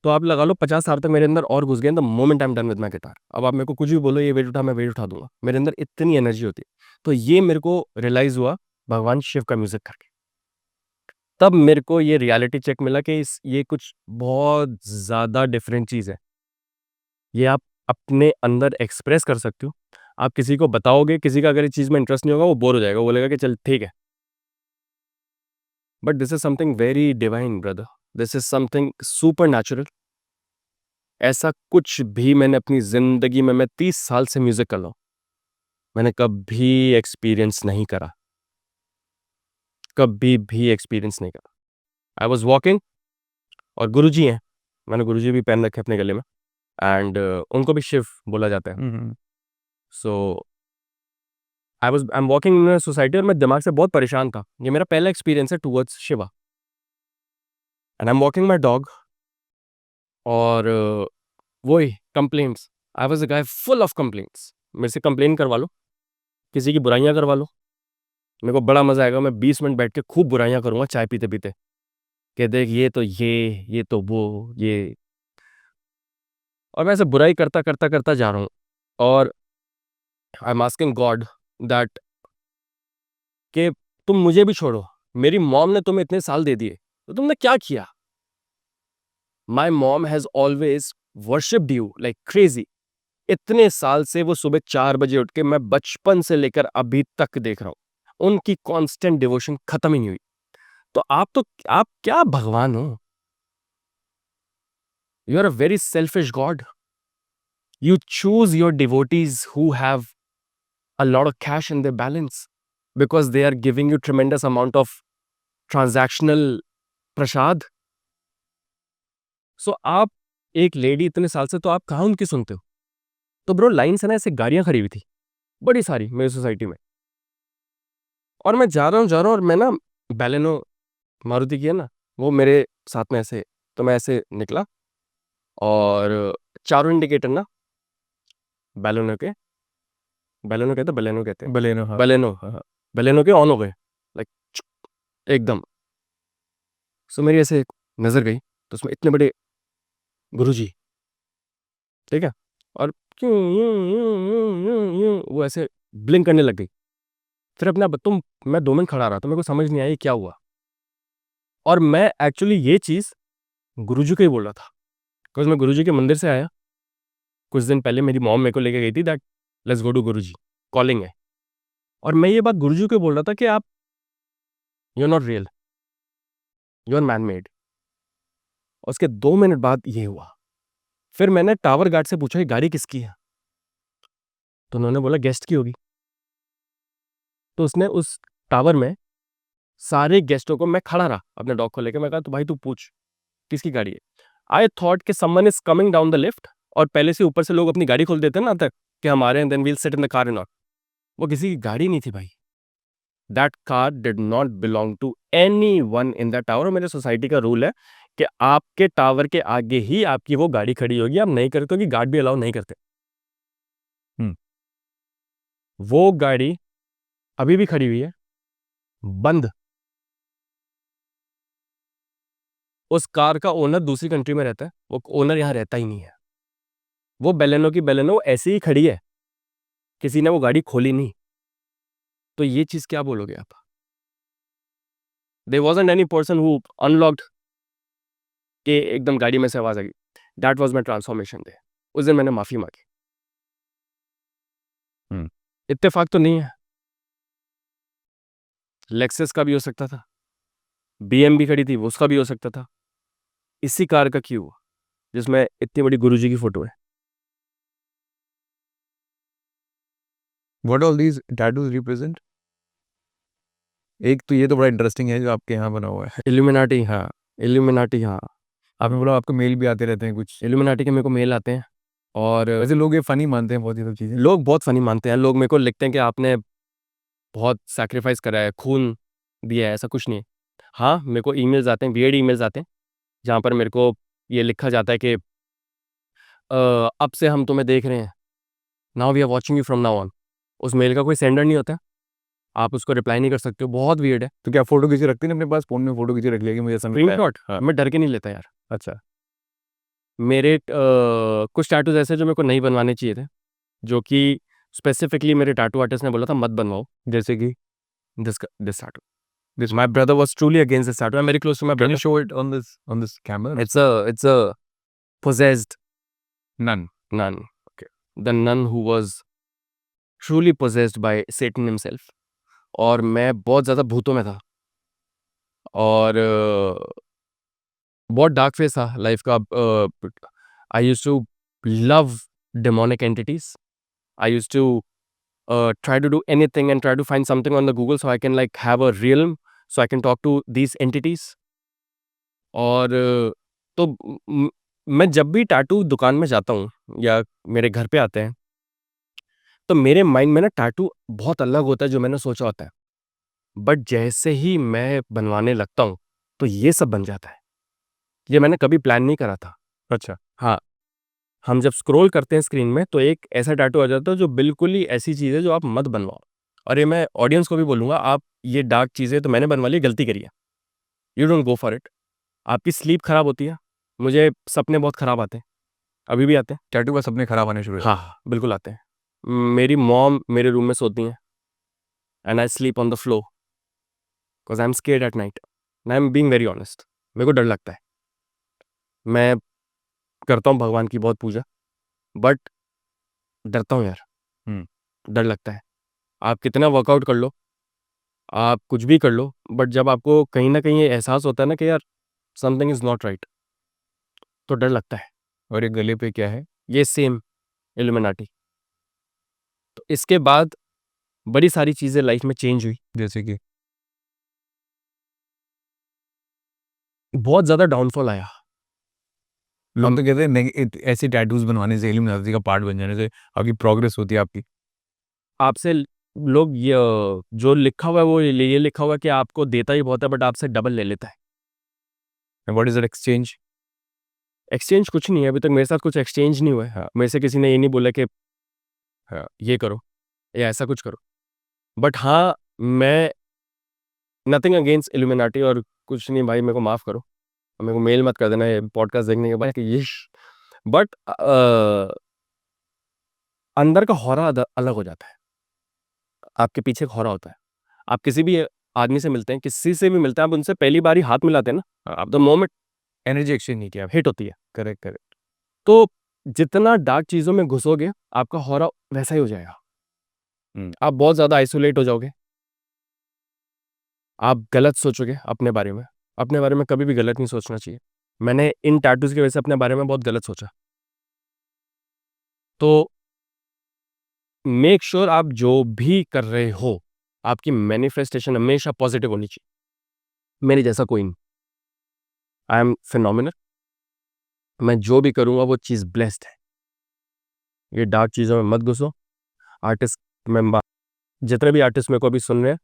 तो आप लगा लो 50 सार्थक मेरे अंदर और घुस गए the moment I am done with my guitar. अब आप मेरे को कुछ भी बोलो, ये वेट उठा, मैं वेट उठा दूंगा, मेरे अंदर इतनी एनर्जी होती है। तो ये मेरे को रियलाइज हुआ भगवान शिव का म्यूजिक करके, तब मेरे को ये रियलिटी चेक मिला कि ये कुछ बहुत ज़्यादा डिफरेंट चीज़ है। ये आप अपने अंदर एक्सप्रेस कर सकते हो। आप किसी को बताओगे, किसी का अगर इस चीज़ में इंटरेस्ट नहीं होगा, वो बोर हो जाएगा, वो बोलेगा कि चल ठीक है। But this is something very divine brother, this is something super natural. ऐसा कुछ भी मैंने अपनी ज़िंदगी में, मैं 30 साल से म्यूज़िक कर रहा हूँ, मैंने कभी एक्सपीरियंस नहीं करा, कभी भी एक्सपीरियंस नहीं करा। आई वॉज वॉकिंग, और गुरुजी हैं, मैंने गुरुजी भी पहन रखे अपने गले में, एंड उनको भी शिव बोला जाता है। So I am walking in society, और मैं दिमाग से बहुत परेशान था। ये मेरा पहला एक्सपीरियंस है towards Shiva, and I am walking my dog, और वही complaints, I was a guy full of complaints. मेरे से कंप्लेन करवा लो, किसी की बुराइयां करवा लो, मेरे को बड़ा मजा आएगा, मैं 20 मिनट बैठ के खूब बुराइयां करूंगा चाय पीते पीते, कि देख ये तो ये तो वो ये, और मैं ऐसे बुराई करता करता करता जा रहा हूँ। और I am asking God that कि तुम मुझे भी छोड़ो, मेरी मॉम ने तुम्हें इतने साल दे दिए, तो तुमने क्या किया? My mom has always worshipped you like crazy. इतने साल से वो सुबह 4 बजे उठ के, मैं बचपन से लेकर अभी तक देख रहा हूं, उनकी कांस्टेंट डिवोशन खत्म ही नहीं हुई। तो आप क्या भगवान हो? You are a very selfish god. You choose your devotees who have a lot of cash in their balance because they are giving you tremendous amount of transactional प्रसाद। सो आप एक लेडी इतने साल से, तो आप कहाँ उनकी सुनते हो? तो ब्रो लाइन से ना ऐसे गाड़ियां खड़ी हुई थी बड़ी सारी मेरी सोसाइटी में, और मैं जा रहा हूँ, और मैं ना बैलेनो मारुति की है ना, वो मेरे साथ में ऐसे, तो मैं ऐसे निकला, और चारों इंडिकेटर ना बैलेनो के, बैलेनो कहते हैं, बलेनो, हाँ। बैलेनो, हाँ। बैलेनो के ऑन हो गए, लाइक एकदम। सो मेरी ऐसे नजर गई, तो उसमें इतने बड़े गुरुजी, ठीक है, और क्यों वो ऐसे ब्लिंक करने लग गई। फिर अपने आप मैं 2 मिनट खड़ा रहा, तो मेरे को समझ नहीं आया ये क्या हुआ। और मैं एक्चुअली ये चीज गुरुजी को ही बोल रहा था, बिकॉज मैं गुरुजी के मंदिर से आया कुछ दिन पहले, मेरी मॉम मेरे को लेके गई थी that let's go to Guruji, calling है। और मैं ये बात गुरुजी को बोल रहा था कि आप, you are not real, you are man made. उसके 2 मिनट बाद ये हुआ। फिर मैंने टावर गार्ड से पूछा ये गाड़ी किसकी है, तो उन्होंने बोला गेस्ट की होगी। तो उसने उस टावर में सारे गेस्टों को, मैं खड़ा रहा अपने डॉग को लेकर, मैं कहा तो भाई तू पूछ किसकी गाड़ी है। आई थॉट कि someone is coming down the lift, और पहले से ऊपर से लोग अपनी गाड़ी खोल देते हैं ना तक कि हमारे, and then we'll sit in the car and not. वो किसी की गाड़ी नहीं थी भाई, that car did not belong to any one in that tower. और मेरे सोसाइटी का रूल है कि आपके टावर के आगे ही आपकी वो गाड़ी खड़ी होगी, आप नहीं करते हो कि गार्ड भी अलाउ नहीं करते। हम्म। वो गाड़ी अभी भी खड़ी हुई है, बंद। उस कार का ओनर दूसरी कंट्री में रहता है, वो ओनर यहाँ रहता ही नहीं है। वो बेलेनो की बेलेनो ऐसी ही खड़ी है, किसी ने वो गाड़ी खोली नहीं। तो ये चीज क्या बोलोगे आप? There wasn't any person who unlocked के एकदम गाड़ी में से आवाज आ गई। That was my transformation day. उस दिन मैंने माफी मांगी। हम्म। इत्तेफाक तो नहीं है, लेक्सस का भी हो सकता था, बीएम भी खड़ी थी, उसका भी हो सकता था, इसी कार का क्यू जिसमें इतनी बड़ी गुरुजी की फोटो है। What all these tattoos represent? एक तो ये तो बड़ा इंटरेस्टिंग है जो आपके यहाँ बना हुआ है। इल्यूमिनाटी, हाँ। इल्यूमिनाटी, हाँ। आपने बोला आपको मेल भी आते रहते हैं कुछ, इल्यूमिनाटी के मेरे को मेल आते हैं और वैसे लोग ये फनी मानते हैं बहुत ये सब चीज़ें। लोग बहुत फनी मानते हैं। लोग मेरे को लिखते हैं कि आपने बहुत सैक्रिफाइस करा है, खून दिया है, ऐसा कुछ नहीं है। हाँ, मेरे को ईमेल्स आते हैं, वियर्ड ईमेल्स आते हैं, जहाँ पर मेरे को ये लिखा जाता है कि अब से हम तुम्हें देख रहे हैं, now we are watching you from now on. उस मेल का कोई सेंडर नहीं होता है, आप उसको रिप्लाई नहीं कर सकते हो, बहुत वियर्ड है। तो क्या फोटो खींच के रखते हैं अपने पास, फोन में फोटो खींच के रख लिया कि मुझे ऐसा मिलता है? स्क्रीनशॉट हाँ। मैं डर के नहीं लेता यार। अच्छा। मेरे कुछ टैटूज ऐसे जो मेरे को नहीं बनवाने चाहिए थे, जो कि स्पेसिफिकली मेरे टैटू आर्टिस्ट ने बोला था मत बनवाओ। जैसे कि this tattoo, this my brother was truly against this tattoo. I am very close to my can you brother. Show it on this camera? It's a possessed nun. nun. Okay. The nun who was truly possessed by Satan himself. और मैं बहुत ज़्यादा भूतों में था और बहुत dark face था लाइफ का। I use to love demonic entities. I use to try to do anything and try to find something on the Google so I can like have a realm so I can talk to these entities. और तो मैं जब भी tattoo दुकान में जाता हूँ या मेरे घर पे आते हैं, तो मेरे माइंड में ना टैटू बहुत अलग होता है जो मैंने सोचा होता है, बट जैसे ही मैं बनवाने लगता हूँ तो ये सब बन जाता है। ये मैंने कभी प्लान नहीं करा था। अच्छा। हाँ, हम जब स्क्रॉल करते हैं स्क्रीन में तो एक ऐसा टैटू आ जाता है जो बिल्कुल ही ऐसी चीज़ है जो आप मत बनवाओ। और ये मैं ऑडियंस को भी बोलूँगा, आप ये डार्क चीज़ें तो मैंने बनवा ली, गलती करी है। You don't go for it. आपकी स्लीप खराब होती है। मुझे सपने बहुत खराब आते हैं, अभी भी आते हैं। टैटू का सपने खराब आने शुरू हो हाँ, हाँ, बिल्कुल आते हैं। मेरी मॉम मेरे रूम में सोती हैं and I sleep on the floor because I am scared at night. I am being very honest, मेरे को डर लगता है। मैं करता हूँ भगवान की बहुत पूजा, बट डरता हूँ यार। हुँ। डर लगता है। आप कितना वर्कआउट कर लो, आप कुछ भी कर लो, बट जब आपको कहीं न कहीं ये एहसास होता है ना कि यार समथिंग इज़ नॉट राइट, तो डर लगता है। और ये गले पे क्या है? ये सेम इल्यूमिनाटी। तो इसके बाद बड़ी सारी चीज़ें लाइफ में चेंज हुई। जैसे कि? बहुत ज़्यादा डाउनफॉल आया। लोग तो कहते हैं ऐसे टैटूज बनवाने से, इल्यूमिनाटी का पार्ट बन जाने से आपकी प्रोग्रेस होती है आपकी। आपसे लोग ये जो लिखा हुआ है वो ये लिखा हुआ है कि आपको देता ही बहुत है बट आपसे डबल ले लेता है। What is that exchange? Exchange कुछ नहीं है, अभी तक मेरे साथ कुछ एक्सचेंज नहीं हुआ है। मेरे से किसी ने ये नहीं बोला कि ये करो या ऐसा कुछ करो। बट हाँ, मैं नथिंग अगेंस्ट इल्यूमिनाटी और कुछ नहीं भाई, मेरे को माफ़ करो। मेरे को मेल मत कर देना ये पॉडकास्ट देखने के बाद कि ये बट अंदर का हौरा अलग हो जाता है। आपके पीछे एक हौरा होता है। आप किसी भी आदमी से मिलते हैं, किसी से भी मिलते हैं, आप उनसे पहली बार ही हाथ मिलाते हैं ना, आप द मोमेंट एनर्जी एक्सचेंज नहीं किया? हिट होती है। Correct, correct. तो जितना डार्क चीज़ों में घुसोगे, आपका हौरा वैसा ही हो जाएगा। हुँ। आप बहुत ज़्यादा आइसोलेट हो जाओगे। आप गलत सोचोगे अपने बारे में। अपने बारे में कभी भी गलत नहीं सोचना चाहिए। मैंने इन टैटूज़ की वजह से अपने बारे में बहुत गलत सोचा। तो मेक श्योर आप जो भी कर रहे हो, आपकी मैनिफेस्टेशन हमेशा पॉजिटिव होनी चाहिए। मेरे जैसा कोई नहीं। I M phenomenal. मैं जो भी करूँगा वो चीज़ ब्लेस्ड है। ये डार्क चीज़ों में मत घुसो। आर्टिस्ट में जितने भी आर्टिस्ट मेरे को अभी सुन रहे हैं,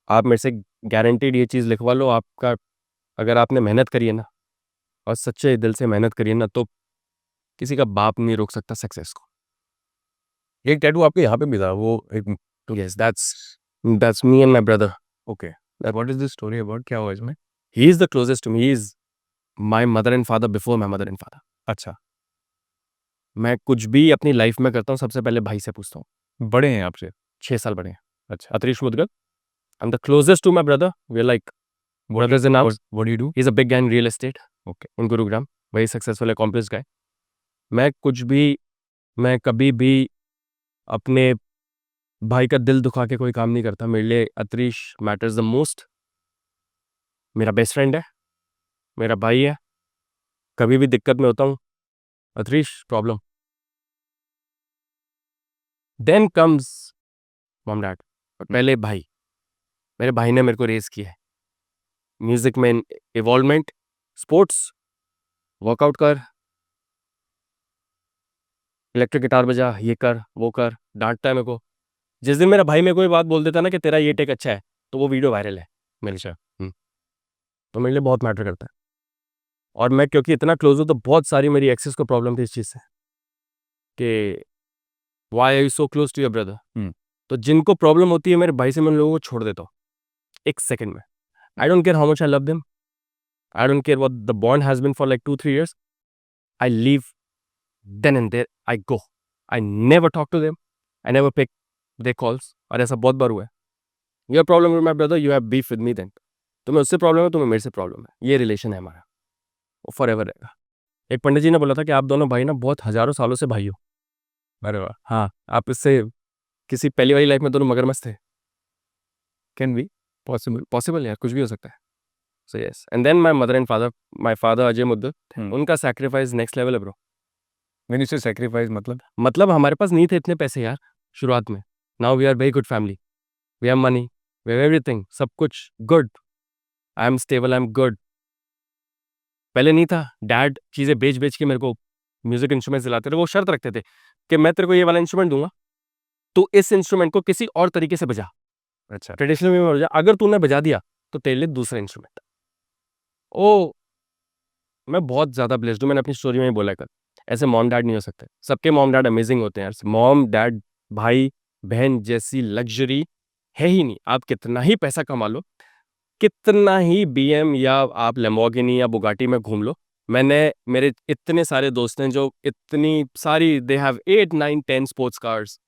आप मेरे से गारंटीड ये चीज़ लिखवा लो। आपका अगर आपने मेहनत करी है ना और सच्चे दिल से मेहनत करी है ना, तो किसी का बाप नहीं रोक सकता सक्सेस को। एक टैटू आपके यहाँ पे भी था, वो एक। Yes, that's me and my brother. Okay. What is this story about? क्या हुआ इसमें? He is the closest to me. He is my mother and father before my mother and father. अच्छा। मैं कुछ भी अपनी लाइफ में करता हूँ, सबसे पहले भाई से पूछता हूँ। बड़े हैं आपसे? 6 साल बड़े हैं। अच्छा। Atrish Mudgal. I am the closest to my brother. We are like brothers in arms. What do you do? He is a big guy in real estate okay. In Gurugram. Very successful accomplished guy. मैं कभी भी अपने भाई का दिल दुखा के कोई काम नहीं करता। मेरे लिए अतरीश मैटर्स द मोस्ट। मेरा बेस्ट फ्रेंड है, मेरा भाई है, कभी भी दिक्कत में होता हूँ, Atrish problem, then comes mom dad. पहले भाई, मेरे भाई ने मेरे को रेस किया है म्यूजिक में, इवॉल्वमेंट, स्पोर्ट्स, वर्कआउट कर, इलेक्ट्रिक गिटार बजा, ये कर वो कर, डांटता है मेरे को। जिस दिन मेरा भाई मेरे को ये बात बोल देता है ना कि तेरा ये टेक अच्छा है, तो वो वीडियो वायरल है मेरे से। तो मेरे लिए बहुत मैटर करता है। और मैं क्योंकि इतना क्लोज हूँ, तो बहुत सारी मेरी एक्सेस को प्रॉब्लम थी इस चीज़ से कि why are you so close to your brother. तो जिनको प्रॉब्लम होती है मेरे भाई से, मैं उन लोगों को छोड़ देता हूँ एक सेकंड में। I don't care how much I love them, I don't care what the bond has been for like 2-3 years, I leave then and there, I go, I never talk to them, I never pick the calls. और ऐसा बहुत बार हुआ है। You have problem with my brother, you have beef with me, then तुम्हें उससे problem है, तुम्हें मेरे से प्रॉब्लम है। ये रिलेशन है हमारा, वो फॉर एवर रहेगा। एक पंडित जी ने बोला था कि आप दोनों भाई ना बहुत हजारों सालों से भाई हो। अरे वाह! हाँ, आप इससे किसी पहली वाली लाइफ में दोनों मगरमच्छ थे। Can be possible. पॉसिबल यार, कुछ भी हो सकता है। So yes, and then my mother and father, my father Ajay Muddat, उनका सैक्रिफाइस नेक्स्ट लेवल है bro. When you say sacrifice मतलब हमारे पास नहीं थे इतने पैसे यार शुरुआत में। Now we are very good family, we have money, we have everything, सब कुछ good, I am stable, I am good. पहले नहीं था, डैड चीज़ें बेच बेच के मेरे को म्यूजिक इंस्ट्रूमेंट दिलाते थे। वो शर्त रखते थे कि मैं तेरे को ये वाला इंस्ट्रूमेंट दूंगा, तो इस इंस्ट्रूमेंट को किसी और तरीके से बजा, अच्छा। ट्रेडिशनल वे में बजा। अगर तूने बजा दिया तो तेरे लिए दूसरा इंस्ट्रूमेंट। ओ, मैं बहुत ज़्यादा ब्लेस्ड हूँ, मैंने अपनी स्टोरी में ही बोला कर। ऐसे मॉम डैड नहीं हो सकते, सबके मॉम डैड अमेजिंग होते हैं यार। मॉम डैड भाई बहन जैसी लग्जरी है ही नहीं। आप कितना ही पैसा कमा लो, कितना ही बीएम या आप लैम्बोर्गिनी या बुगाटी में घूम लो, मैंने, मेरे इतने सारे दोस्त हैं जो इतनी सारी, दे हैव 8 9 10 स्पोर्ट्स कार्स,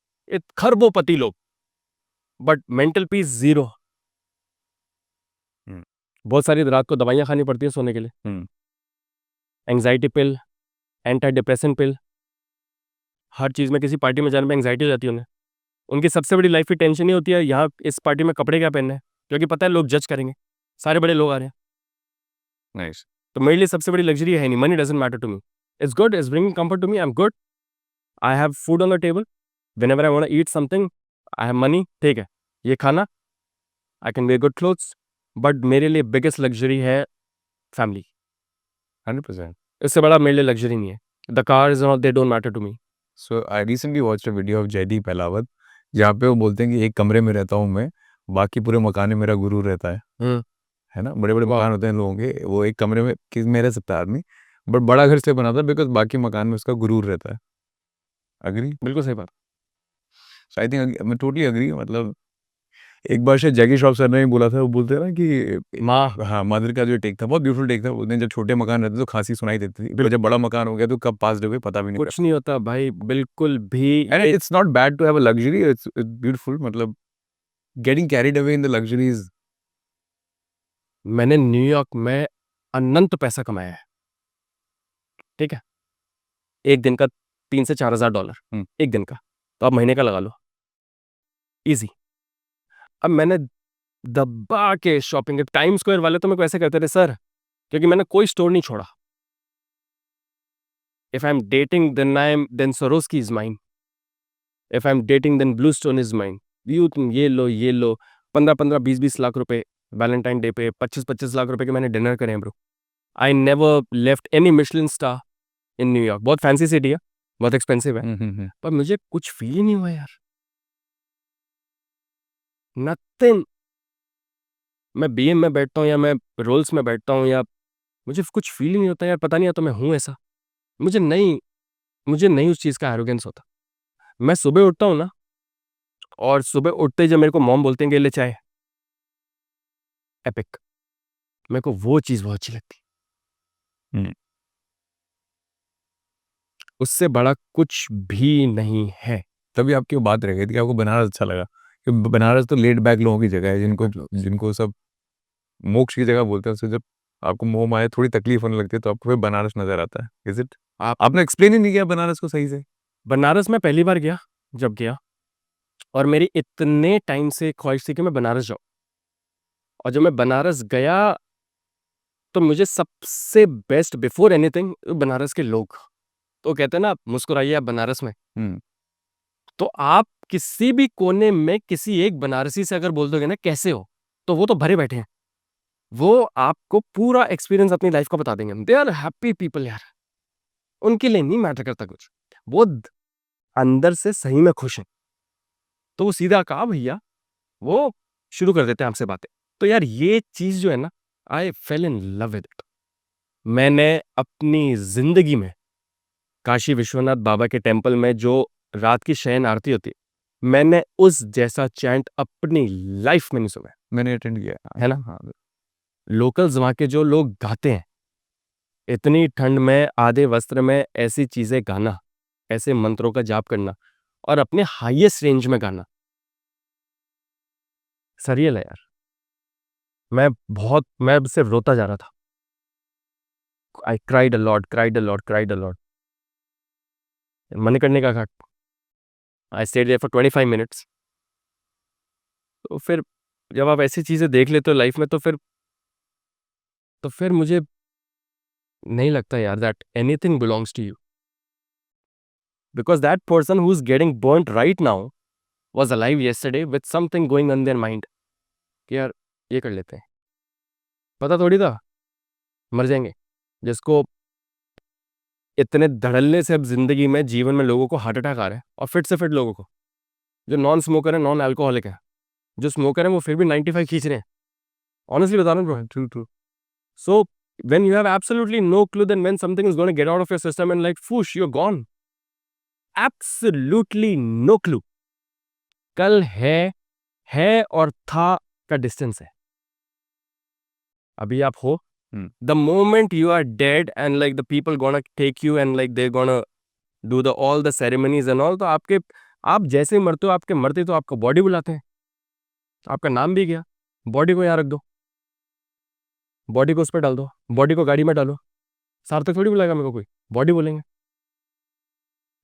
खरबोपति लोग, बट मेंटल पीस जीरो। हम्म। बहुत सारी रात को दवाइयां खानी पड़ती है सोने के लिए, एंग्जाइटी पिल, एंटी डिप्रेशन पिल, हर चीज़ में। किसी पार्टी में जाने में एंग्जाइटी हो जाती है उन्हें। उनकी सबसे बड़ी लाइफ की टेंशन ही होती है यहाँ इस पार्टी में कपड़े क्या पहनने हैं, क्योंकि पता है लोग जज करेंगे, सारे बड़े लोग आ रहे हैं। नाइस। तो मेरे लिए सबसे बड़ी लग्जरी है नहीं, money doesn't matter to me, it's good, it's bringing comfort to me, I am good, I have food on the table, whenever I want to eat something, I have money, ठीक है, ये खाना, I can wear good clothes. But मेरे लिए biggest luxury है family. 100%। इससे बड़ा मेरे लिए लग्जरी नहीं है। The cars all they don't matter to me. So I recently watched a video of Jaideep Ahlawat, जहाँ पे वो बोलते हैं कि एक कमरे में रहता हूँ मैं, बाकी पूरे मकान में मेरा गुरु रहता है ना? बड़े-बड़े वाह, मकान होते हैं लोगों के, वो एक कमरे में किस में रह सकता है आदमी, बट बड़ा घर इसलिए बनाता है बिकॉज़ बाकी मकान में उसका गुरूर रहता है। एग्री? बिल्कुल सही बात। सो आई थिंक मैं टोटली एग्री। मतलब एक बार शायद जैकी श्रॉफ सर ने भी बोला था, वो बोलते हैं ना कि माँ, हाँ, मदर का जो टेक था बहुत ब्यूटीफुल टेक था। बोलते हैं जब छोटे मकान रहते तो खाँसी सुनाई देती थी, पर जब बड़ा मकान हो गया तो कब पास हो गए पता भी नहीं कुछ नहीं होता भाई, बिल्कुल भी। And it's not bad to have a luxury, it's beautiful. मतलब getting carried away in the luxuries. मैंने न्यूयॉर्क में अनंत पैसा कमाया है, ठीक है, एक दिन का $3,000 से $4,000, एक दिन का, तो आप महीने का लगा लो, इजी। अब मैंने दबा के शॉपिंग, टाइम स्क्वायर वाले तो मेरे को ऐसे कहते थे सर, क्योंकि मैंने कोई स्टोर नहीं छोड़ा। If I am dating then Swarovski is mine, if I am dating then blue stone is mine. You तुम ये लो ये लो, 15-15 20-20 लाख रुपए वैलेंटाइन डे पे, 25-25 लाख रुपए के मैंने डिनर करे हैं bro. I never left any Michelin star in New York. बहुत फैंसी सिटी है, बहुत एक्सपेंसिव है, पर मुझे कुछ फील ही नहीं हुआ यार, नथिंग। मैं बीएम में बैठता हूँ या मैं रोल्स में बैठता हूँ, या मुझे कुछ फील ही नहीं होता यार, पता नहीं, या तो मैं हूँ ऐसा, मुझे नहीं उस चीज़ का एरोगेंस होता। मैं सुबह उठता हूँ ना, और सुबह उठते ही जब मेरे को मॉम बोलते हैं कि ले चाय, एपिक, मेरे को वो चीज़ बहुत अच्छी लगती। हम्म। उससे बड़ा कुछ भी नहीं है। तभी आपकी वो बात रह गई थी कि आपको बनारस अच्छा लगा, कि बनारस तो लेड बैक लोगों की जगह है, जिनको जिनको सब मोक्ष की जगह बोलते हैं। उससे जब आपको मोह माया थोड़ी तकलीफ होने लगती है तो आपको फिर बनारस नजर आता है। Is it? आपने एक्सप्लेन ही नहीं किया बनारस को सही से। बनारस में पहली बार गया, जब गया, और मेरी इतने टाइम से ख्वाहिश थी कि मैं बनारस जाऊँ, और जब मैं बनारस गया, तो मुझे सबसे बेस्ट बिफोर एनीथिंग बनारस के लोग, तो कहते हैं ना मुस्कुराइए आप बनारस में, हम्म, तो आप किसी भी कोने में किसी एक बनारसी से अगर बोल दोगे ना कैसे हो, तो वो तो भरे बैठे हैं, वो आपको पूरा एक्सपीरियंस अपनी लाइफ का बता देंगे। दे आर हैप्पी पीपल यार, उनके लिए नहीं मैटर करता कुछ, वो अंदर से सही में खुश हैं। तो वो सीधा कहा भैया, वो शुरू कर देते हैं आपसे बातें। तो यार ये चीज जो है ना, I fell in love with it. मैंने अपनी जिंदगी में काशी विश्वनाथ बाबा के टेम्पल में जो रात की शयन आरती होती है, मैंने उस जैसा चैंट अपनी लाइफ में नहीं सुना है। मैंने अटेंड किया है ना? हाँ। लोकल्स वहाँ के जो लोग गाते हैं, इतनी ठंड में आधे वस्त्र में ऐसी चीजें गाना, ऐसे मंत्रों का जाप करना और अपने हाईएस्ट रेंज में गाना, सरियल है यार। मैं सिर्फ रोता जा रहा था। I cried a lot, cried a lot, cried a lot. Manikarnika Ghat, I stayed there for 25 minutes. तो फिर जब आप ऐसी चीजें देख लेते हो लाइफ में, तो फिर मुझे नहीं लगता यार that anything belongs to you, because that person who is getting burned right now was alive yesterday with something going on their mind कि यार ये कर लेते हैं। पता थोड़ी था मर जाएंगे, जिसको इतने धड़ल्ले से अब जिंदगी में जीवन में लोगों को हार्ट अटैक आ रहा है, और फिट से फिट लोगों को, जो नॉन स्मोकर है, नॉन अल्कोहलिक है, जो स्मोकर है वो फिर भी 95 खींच रहे हैं। ऑनेस्टली बता रहा हूँ bro. True true. So when you have absolutely no clue, then when something is going to get out of your system and like whoosh, you're gone. Absolutely no clue. कल है और था का डिस्टेंस है। अभी आप हो, the moment you are dead and like the people gonna take you and like they're gonna do the all the ceremonies and all, तो आप जैसे मरते हो, आपके मरते तो आपका बॉडी बुलाते हैं, आपका नाम भी गया, बॉडी को यहाँ रख दो, बॉडी को उस पर डाल दो, बॉडी को गाड़ी में डालो, सार्थक थोड़ी बुलाएगा मेरे को कोई, बॉडी बोलेंगे।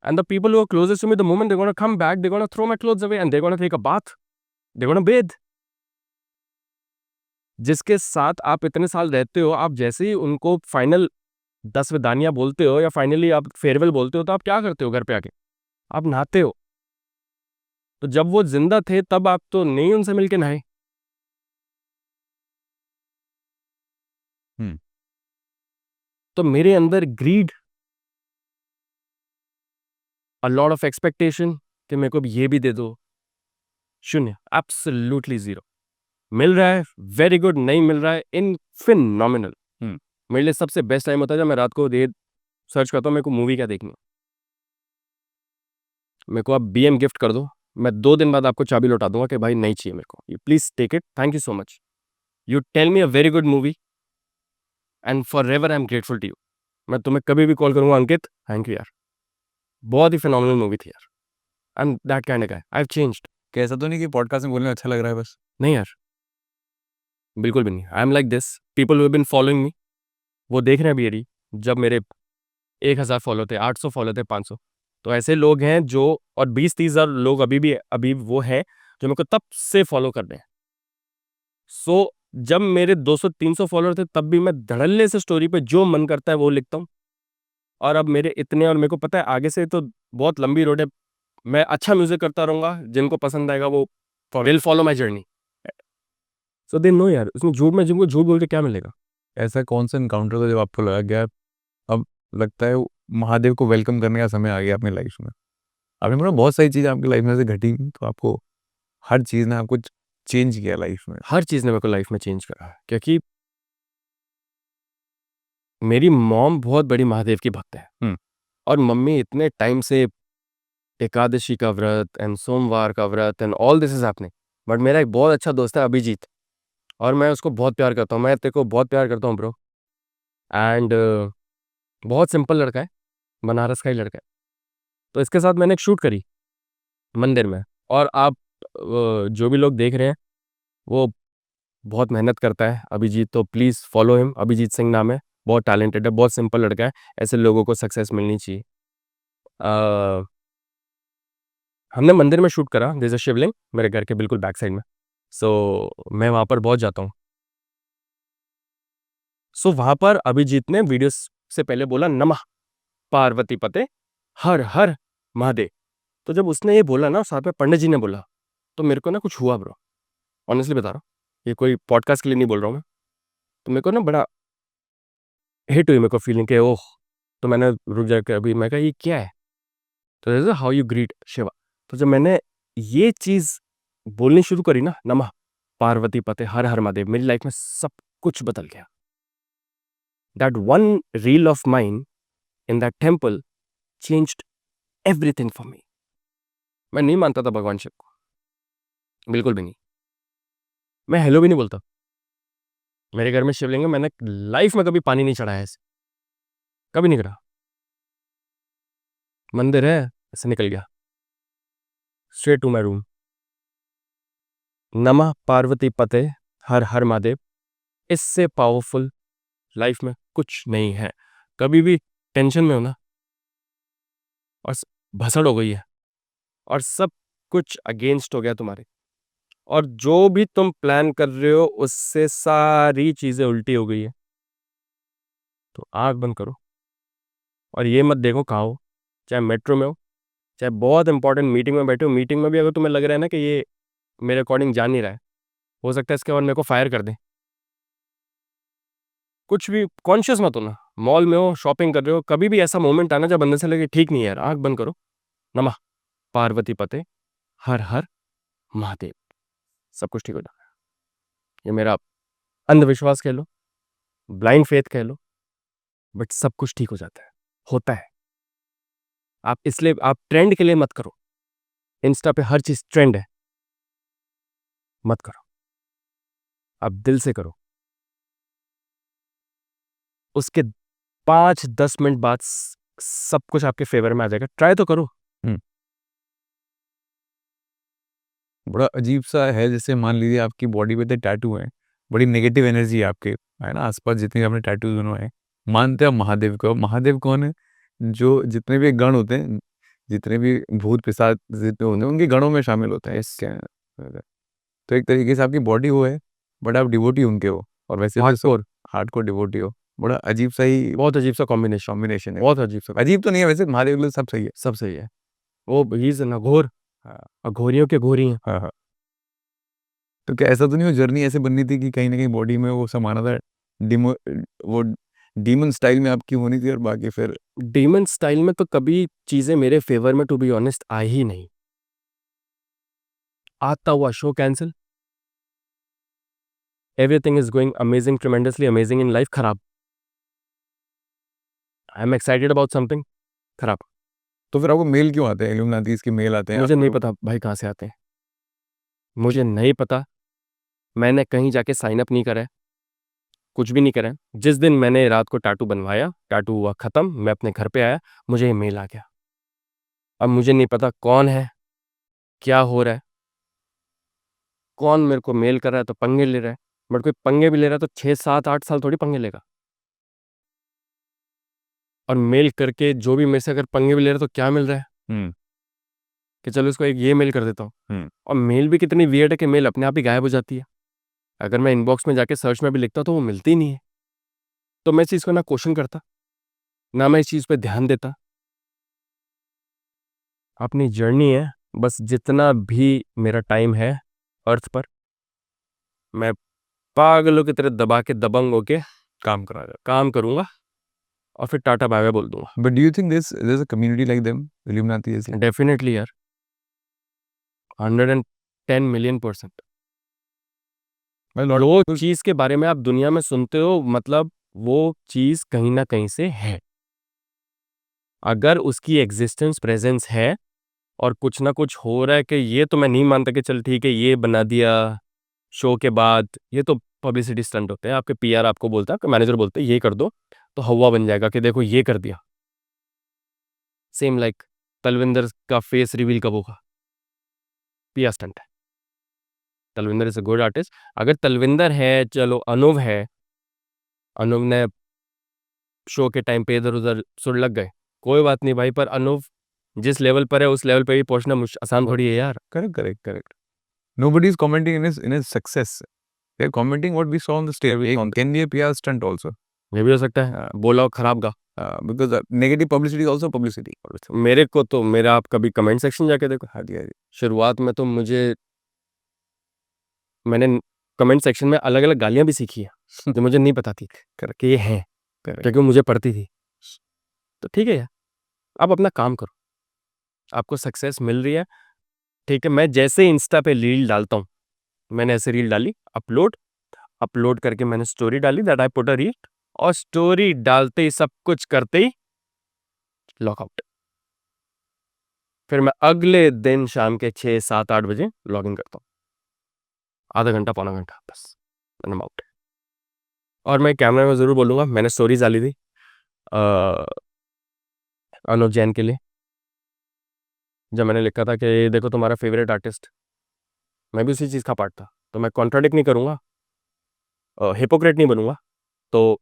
And the people who are closest to me, the moment they're going to come back, they're going to throw my clothes away and they're going to take a bath. They're going to bathe. जिसके साथ आप इतने साल रहते हो, आप जैसे ही उनको फाइनल 10 विदानियां बोलते हो या फाइनली आप फेयरवेल बोलते हो, तो आप क्या करते हो घर पे आके? आप नहाते हो। तो जब वो जिंदा थे तब आप तो नहीं उनसे मिलके नहाए। हम्म। तो मेरे अंदर greed, a lot of expectation कि मेरे को ये भी दे दो, शून्य, एब्सोल्युटली जीरो। मिल रहा है वेरी गुड, नहीं मिल रहा है इनफिनोमिनल। मेरे लिए सबसे बेस्ट टाइम होता है जब मैं रात को देर सर्च करता हूँ मेरे को मूवी क्या देखनी है। मेरे को आप BM गिफ्ट कर दो, मैं 2 दिन बाद आपको चाबी लौटा दूंगा कि भाई नहीं चाहिए मेरे को, you please take it, thank you so much, you tell me a very good movie and forever I am grateful to you. मैं तुम्हें कभी भी कॉल करूंगा, अंकित थैंक यू यार, बहुत ही फिनोमिनल मूवी थी यार। I am that kind of guy, I have changed. कैसा तो नहीं कि पॉडकास्ट में बोलने में अच्छा लग रहा है बस। नहीं यार, बिल्कुल भी नहीं। I am like this, people who been following me, वो देख रहे हैं अभी, जब मेरे 1000 फॉलो थे, 800 फॉलो थे, 500, तो ऐसे लोग हैं जो, और 20-30 हज़ार लोग अभी वो हैं जो मेरे को तब से फॉलो कर रहे हैं। सो जब मेरे 200-300 फॉलोअर थे तब भी मैं धड़ल्ले से स्टोरी पे जो मन करता है वो लिखता हूँ, और अब मेरे इतने, और मेरे को पता है आगे से तो बहुत लंबी रोड है, मैं अच्छा म्यूजिक करता रहूंगा, जिनको पसंद आएगा वो will follow my journey. So they know यार, उसमें झूठ में जिनको झूठ बोल के क्या मिलेगा। ऐसा कौन सा इनकाउंटर था जब आपको लगा गया अब लगता है महादेव को वेलकम करने का समय आ गया अपनी लाइफ में? आपने बोला बहुत सारी चीज़ें आपकी लाइफ में से घटी, तो आपको हर चीज़ ने आपको चेंज किया लाइफ में। हर चीज़ ने मेरे को लाइफ में चेंज करा है, क्योंकि मेरी मॉम बहुत बड़ी महादेव की भक्त है, और मम्मी इतने टाइम से एकादशी का व्रत एंड सोमवार का व्रत and all this is happening. But मेरा एक बहुत अच्छा दोस्त है अभिजीत, और मैं उसको बहुत प्यार करता हूँ, मैं तेरे को बहुत प्यार करता हूँ ब्रो। एंड बहुत सिंपल लड़का है, बनारस का ही लड़का है। तो इसके साथ मैंने एक शूट करी मंदिर में, और आप जो भी लोग देख रहे हैं वो बहुत मेहनत करता है अभिजीत, तो please follow him, Abhijeet Singh नाम है, बहुत टैलेंटेड है, बहुत सिंपल लड़का है, ऐसे लोगों को सक्सेस मिलनी चाहिए। हमने मंदिर में शूट करा, देयर इज अ शिवलिंग मेरे घर के बिल्कुल बैक साइड में, सो मैं वहाँ पर बहुत जाता हूँ। सो वहां पर अभिजीत ने वीडियो से पहले बोला नमः पार्वती पते हर हर महादेव। तो जब उसने ये बोला ना, साथ में पंडित जी ने बोला, तो मेरे को ना कुछ हुआ ब्रो, ऑनेस्टली बता रहा हूँ, ये कोई पॉडकास्ट के लिए नहीं बोल रहा हूँ मैं। तो मेरे को ना बड़ा हिट हुई मेरे को फीलिंग के ओह। तो मैंने रुक जाकर अभी मैं कहा ये क्या है, तो हाउ यू ग्रीट शिवा। तो जब मैंने ये चीज बोलनी शुरू करी ना, नमः पार्वती पते हर हर महादेव, मेरी लाइफ में सब कुछ बदल गया। That one reel of mine in that temple changed everything for मी। मैं नहीं मानता था भगवान शिव को, बिल्कुल भी नहीं। मैं हेलो भी नहीं बोलता। मेरे घर में शिवलिंग है, मैंने लाइफ में कभी पानी नहीं चढ़ाया ऐसे, कभी नहीं करा। मंदिर है, ऐसे निकल गया स्ट्रेट टू माई रूम। नमः पार्वती पते हर हर महादेव, इससे पावरफुल लाइफ में कुछ नहीं है। कभी भी टेंशन में हो ना, और भसड़ हो गई है, और सब कुछ अगेंस्ट हो गया तुम्हारे, और जो भी तुम प्लान कर रहे हो उससे सारी चीजें उल्टी हो गई है, तो आंख बंद करो और ये मत देखो कहाँ हो, चाहे मेट्रो में हो, चाहे बहुत इंपॉर्टेंट मीटिंग में बैठे हो। मीटिंग में भी अगर तुम्हें लग रहा है ना कि ये मेरे अकॉर्डिंग जा नहीं रहा है, हो सकता है इसके बाद मेरे को फायर कर दें, कुछ भी कॉन्शियस मत हो ना। मॉल में हो, शॉपिंग कर रहे हो, कभी भी ऐसा मोमेंट आना जब अंदर से लगे ठीक नहीं है यार, आंख बंद करो, नमः पार्वती पते हर हर महादेव, सब कुछ ठीक हो जाएगा। ये मेरा अंधविश्वास कह लो, ब्लाइंड फेथ कह लो, बट सब कुछ ठीक हो जाता है, होता है। आप इसलिए आप ट्रेंड के लिए मत करो, इंस्टा पे हर चीज ट्रेंड है, मत करो, आप दिल से करो। उसके 5-10 मिनट बाद सब कुछ आपके फेवर में आ जाएगा, ट्राई तो करो। बड़ा अजीब सा है, जैसे मान लीजिए आपकी बॉडी पे तो टैटू है, बड़ी नेगेटिव एनर्जी है आपके, है ना, आसपास जितने अपने टैटू दोनों हैं। मानते हैं आप महादेव को, महादेव कौन है? जो जितने भी गण होते हैं, जितने भी भूत पिशाच जितने होते हैं, उनके गणों में शामिल होता है इसके। तो एक तरीके से आपकी बॉडी वो है, बट आप डिवोटी उनके हो, और वैसे तो सब हार्डकोर डिवोटी हो। बड़ा अजीब सा ही बहुत अजीब सा कॉम्बिनेशन है, बहुत अजीब सा। अजीब तो नहीं है वैसे, महादेव के लिए सब सही है। सब सही है, वो ही इज अघोर, हाँ अघोरियों के घोरी हैं। हाँ हाँ। तो क्या ऐसा तो नहीं हो जर्नी ऐसे बननी थी कि कहीं ना कहीं बॉडी में वो समाना था, डिमो वो डीमन स्टाइल में आपकी होनी थी, और बाकी फिर डीमन स्टाइल में तो कभी चीजें मेरे फेवर में टू बी ऑनेस्ट आई ही नहीं। आता हुआ show cancel, everything is going amazing, tremendously amazing in life, खराब। I am excited about something, खराब। तो फिर आपको मेल क्यों आते हैं, इल्यूमिनाटीज के मेल आते हैं मुझे नहीं आपको? पता भाई कहाँ से आते हैं, मुझे नहीं पता। मैंने कहीं जाके साइन अप नहीं करा है, कुछ भी नहीं करा है। जिस दिन मैंने रात को टाटू बनवाया, टाटू हुआ खत्म, मैं अपने घर पे आया, मुझे ये मेल आ गया। अब मुझे नहीं पता कौन है, क्या हो रहा है, कौन मेरे को मेल कर रहा है तो पंगे ले रहा है। बट कोई पंगे भी ले रहा है तो 6-7-8 साल थोड़ी पंगे लेगा। और मेल करके जो भी मेरे से अगर पंगे भी ले रहा है तो क्या मिल रहा है हम्म कि चलो इसको एक ये मेल कर देता हूँ। हम्म और मेल भी कितनी वियर्ड है कि मेल अपने आप ही गायब हो जाती है। अगर मैं इनबॉक्स में जाके सर्च में भी लिखता तो वो मिलती ही नहीं है। तो मैं इस चीज़ को ना क्वेश्चन करता, ना मैं इस चीज़ पे ध्यान देता। अपनी जर्नी है, बस जितना भी मेरा टाइम है अर्थ पर, मैं पागलों की तरह दबा के दबंग होके काम करा जाए। काम करूंगा और फिर टाटा बाय बाय बोल दूंगा। But do you think this a community like them, illuminati जैसी? डेफिनेटली यार, 110 मिलियन%। मैं जो चीज के बारे में आप दुनिया में सुनते हो, मतलब वो चीज कहीं ना कहीं से है। अगर उसकी एग्जिस्टेंस प्रेजेंस है और कुछ ना कुछ हो रहा है, कि ये तो मैं नहीं मानता कि चल ठीक है ये बना दिया शो के बाद, ये तो पब्लिसिटी स्टंट होते हैं। आपके पीआर आपको बोलता है, आपके मैनेजर बोलते हैं ये कर दो तो हवा बन जाएगा कि देखो ये कर दिया। सेम लाइक तलविंदर का फेस रिवील कब होगा, पीआर स्टंट है। Talwinder is a good artist. अगर तलविंदर है, चलो अनुभव है, अनुभव ने शो के टाइम पे इधर उधर सुर लग गए, कोई बात नहीं भाई, पर अनुभव जिस लेवल पर है उस लेवल पे भी पहुंचना आसान थोड़ी है यार। Correct correct correct. Nobody is commenting in his success. They're commenting what we saw on the stage. It can be a PR stunt also. ये भी हो सकता है, हाँ। बोला हो खराब गा। Because negative publicity is also publicity. मेरे को तो मेरा आप कभी कमेंट सेक्शन जाके देखो, हाँ जी, हाँ जी। शुरुआत में तो मैंने कमेंट सेक्शन में अलग-अलग गालियाँ भी सीखी है, जो मुझे नहीं पता थी करेक्ट, कि ये हैं, करेक्ट। क्योंकि मुझे पड़ती थी। तो ठीक है यार, आप अपना काम करो, आपको सक्सेस मिल रही है, ठीक है। मैं जैसे इंस्टा पे रील डालता हूँ, मैंने ऐसे रील डाली, अपलोड करके मैंने स्टोरी डाली, that I put a reel, और स्टोरी डालते ही सब कुछ करते ही लॉकआउट। फिर मैं अगले दिन शाम के 6, 7, 8 बजे लॉगिन करता हूँ। आधा घंटा, पौना घंटा, बस एंड आई एम आउट। और मैं कैमरे में ज़रूर बोलूँगा, मैंने स्टोरीज डाली थी अनुव जैन के लिए, जब मैंने लिखा था कि देखो तुम्हारा फेवरेट आर्टिस्ट, मैं भी उसी चीज़ का पार्ट था, तो मैं कॉन्ट्राडिक्ट नहीं करूँगा, हिपोक्रेट नहीं बनूंगा। तो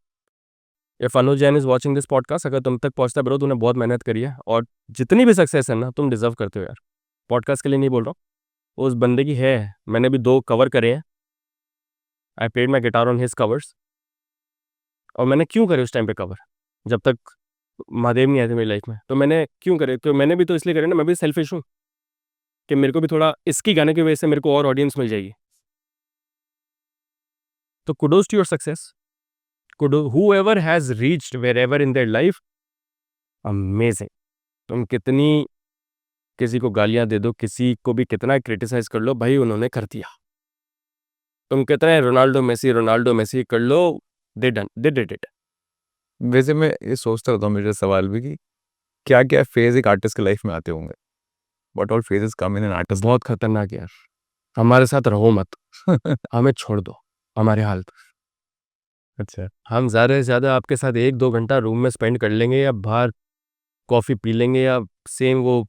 if Anuj Jain is watching this podcast, अगर तुम तक पहुंचता है ब्रो, तूने बहुत मेहनत करी है, और जितनी भी सक्सेस है ना, तुम डिजर्व करते हो यार। पॉडकास्ट के लिए नहीं बोल रहा हूँ, उस बंदे की है। मैंने भी 2 कवर करे हैं, I played my guitar on his covers. और मैंने क्यों करे उस टाइम पे कवर, जब तक महादेव नहीं आए थे मेरी लाइफ में, तो मैंने क्यों करे, तो मैंने भी तो इसलिए करे ना, मैं भी सेल्फिश हूँ कि मेरे को भी थोड़ा इसकी गाने की वजह से मेरे को और ऑडियंस मिल जाएगी। तो kudos to your success, whoever has reached wherever in their life, amazing. तुम कितनी किसी को गालियां दे दो, किसी को भी कितना क्रिटिसाइज कर लो, भाई उन्होंने कर दिया। तुम कितने रोनाल्डो मेसी कर लो, दे डिड इट। वैसे मैं ये सोचता रहता हूँ, मेरा सवाल भी कि क्या-क्या फ़ेज़ एक आर्टिस्ट की लाइफ़ में आते होंगे? What all phases come in an artist? बहुत खतरनाक यार, हमारे साथ रहो मत, हमें छोड़ दो हमारे हाल पे। अच्छा। हम ज़्यादा से ज़्यादा आपके साथ 1-2 घंटा रूम में स्पेंड कर लेंगे, या बाहर कॉफ़ी पी लेंगे, या सेम वो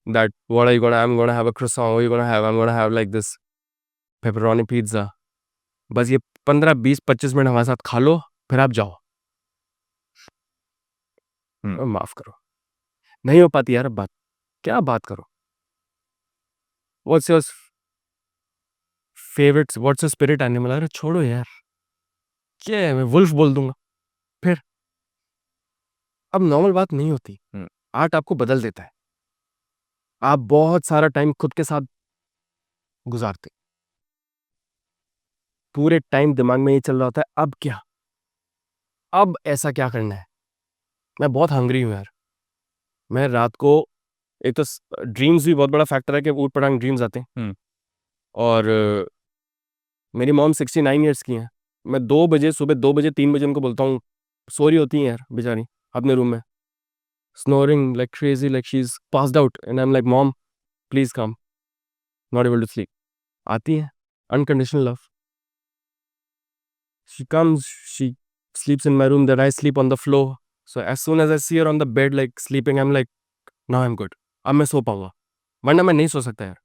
that what are you gonna, I am gonna have a croissant, what you gonna have, I am gonna have like this pepperoni pizza. बस ये 15, 20, 25 मिनट हमारे साथ खा लो, फिर आप जाओ। हुँ। माफ़ करो, नहीं हो पाती यार अब बात, क्या बात करो? What's your favourite, what's your spirit animal? अरे छोड़ो यार, क्या है, मैं वुल्फ बोल दूँगा फिर। अब नॉर्मल बात नहीं होती। हुँ। आर्ट आपको बदल देता है। आप बहुत सारा टाइम खुद के साथ गुज़ारते। पूरे टाइम दिमाग में ये चल रहा होता है, अब क्या? अब ऐसा क्या करना है? मैं बहुत हंग्री हूँ यार। मैं रात को, एक तो ड्रीम्स भी बहुत बड़ा फैक्टर है कि ऊट-पटांग ड्रीम्स आते हैं। हुँ। और मेरी मॉम 69 इयर्स की हैं। मैं 2 बजे, सुबह 2 बजे, 3 बजे उनको बोलता हूँ, सो रही होती हैं यार बेचारी अपने रूम में, snoring like crazy, like she is passed out, and I am like, mom please come, not able to sleep. आती हैं, unconditional love. She comes, she sleeps in my room, that I sleep on the floor. So as soon as I see her on the bed like sleeping, I'm like, now I'm good. अब मैं सो पाऊंगा, वरना मैं नहीं सो सकता यार।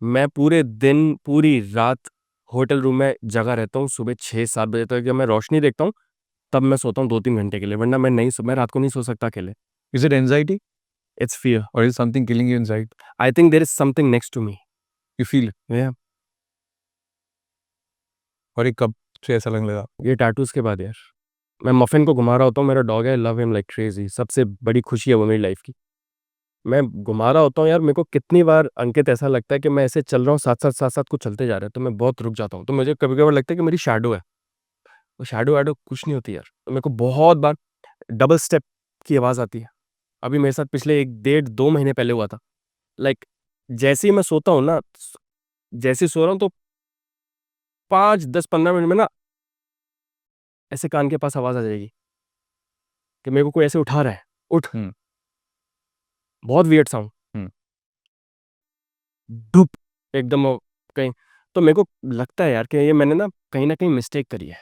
मैं पूरे दिन, पूरी रात होटल रूम में जगा रहता हूँ। सुबह 6-7 बजे तक जब मैं रोशनी देखता हूँ, तब मैं सोता हूँ 2-3 घंटे के लिए, वरना मैं रात को नहीं सो सकता अकेले। Is it anxiety it's fear. or is something killing you inside? I think there is something next to me. You feel it? या और ये कब से ऐसा लगने लगा? ये टैटूज के बाद यार, मैं मफिन को घुमा रहा होता हूँ, मेरा डॉग है, लव हिम लाइक क्रेजी, सबसे बड़ी खुशी है वो मेरी लाइफ की। मैं घुमा रहा होता हूँ यार, मेरे को कितनी बार अंकित ऐसा लगता है कि मैं ऐसे चल रहा हूँ, साथ-साथ कुछ चलते जा रहे हैं, तो मैं बहुत रुक जाता हूँ। तो मुझे कभी-कभार लगता है कि मेरी शैडो है। वो शैडो-वैडो कुछ नहीं होती यार। तो मेरे को बहुत बार डबल स्टेप की आवाज़ आती है। अभी मेरे साथ पिछले 1 डेढ़ 2 महीने पहले हुआ था। लाइक जैसे ही मैं सोता हूँ ना, जैसे ही सो रहा हूँ, तो 5, 10, 15 मिनट में ना ऐसे कान के पास आवाज़ आ जाएगी कि मेरे को कोई ऐसे उठा रहा है, उठ। हुँ। बहुत वियर्ड साउंड। हुँ। धुप, एकदम वो कहीं। तो मेरे को लगता है यार कि ये मैंने ना कहीं न कहीं मिस्टेक करी है।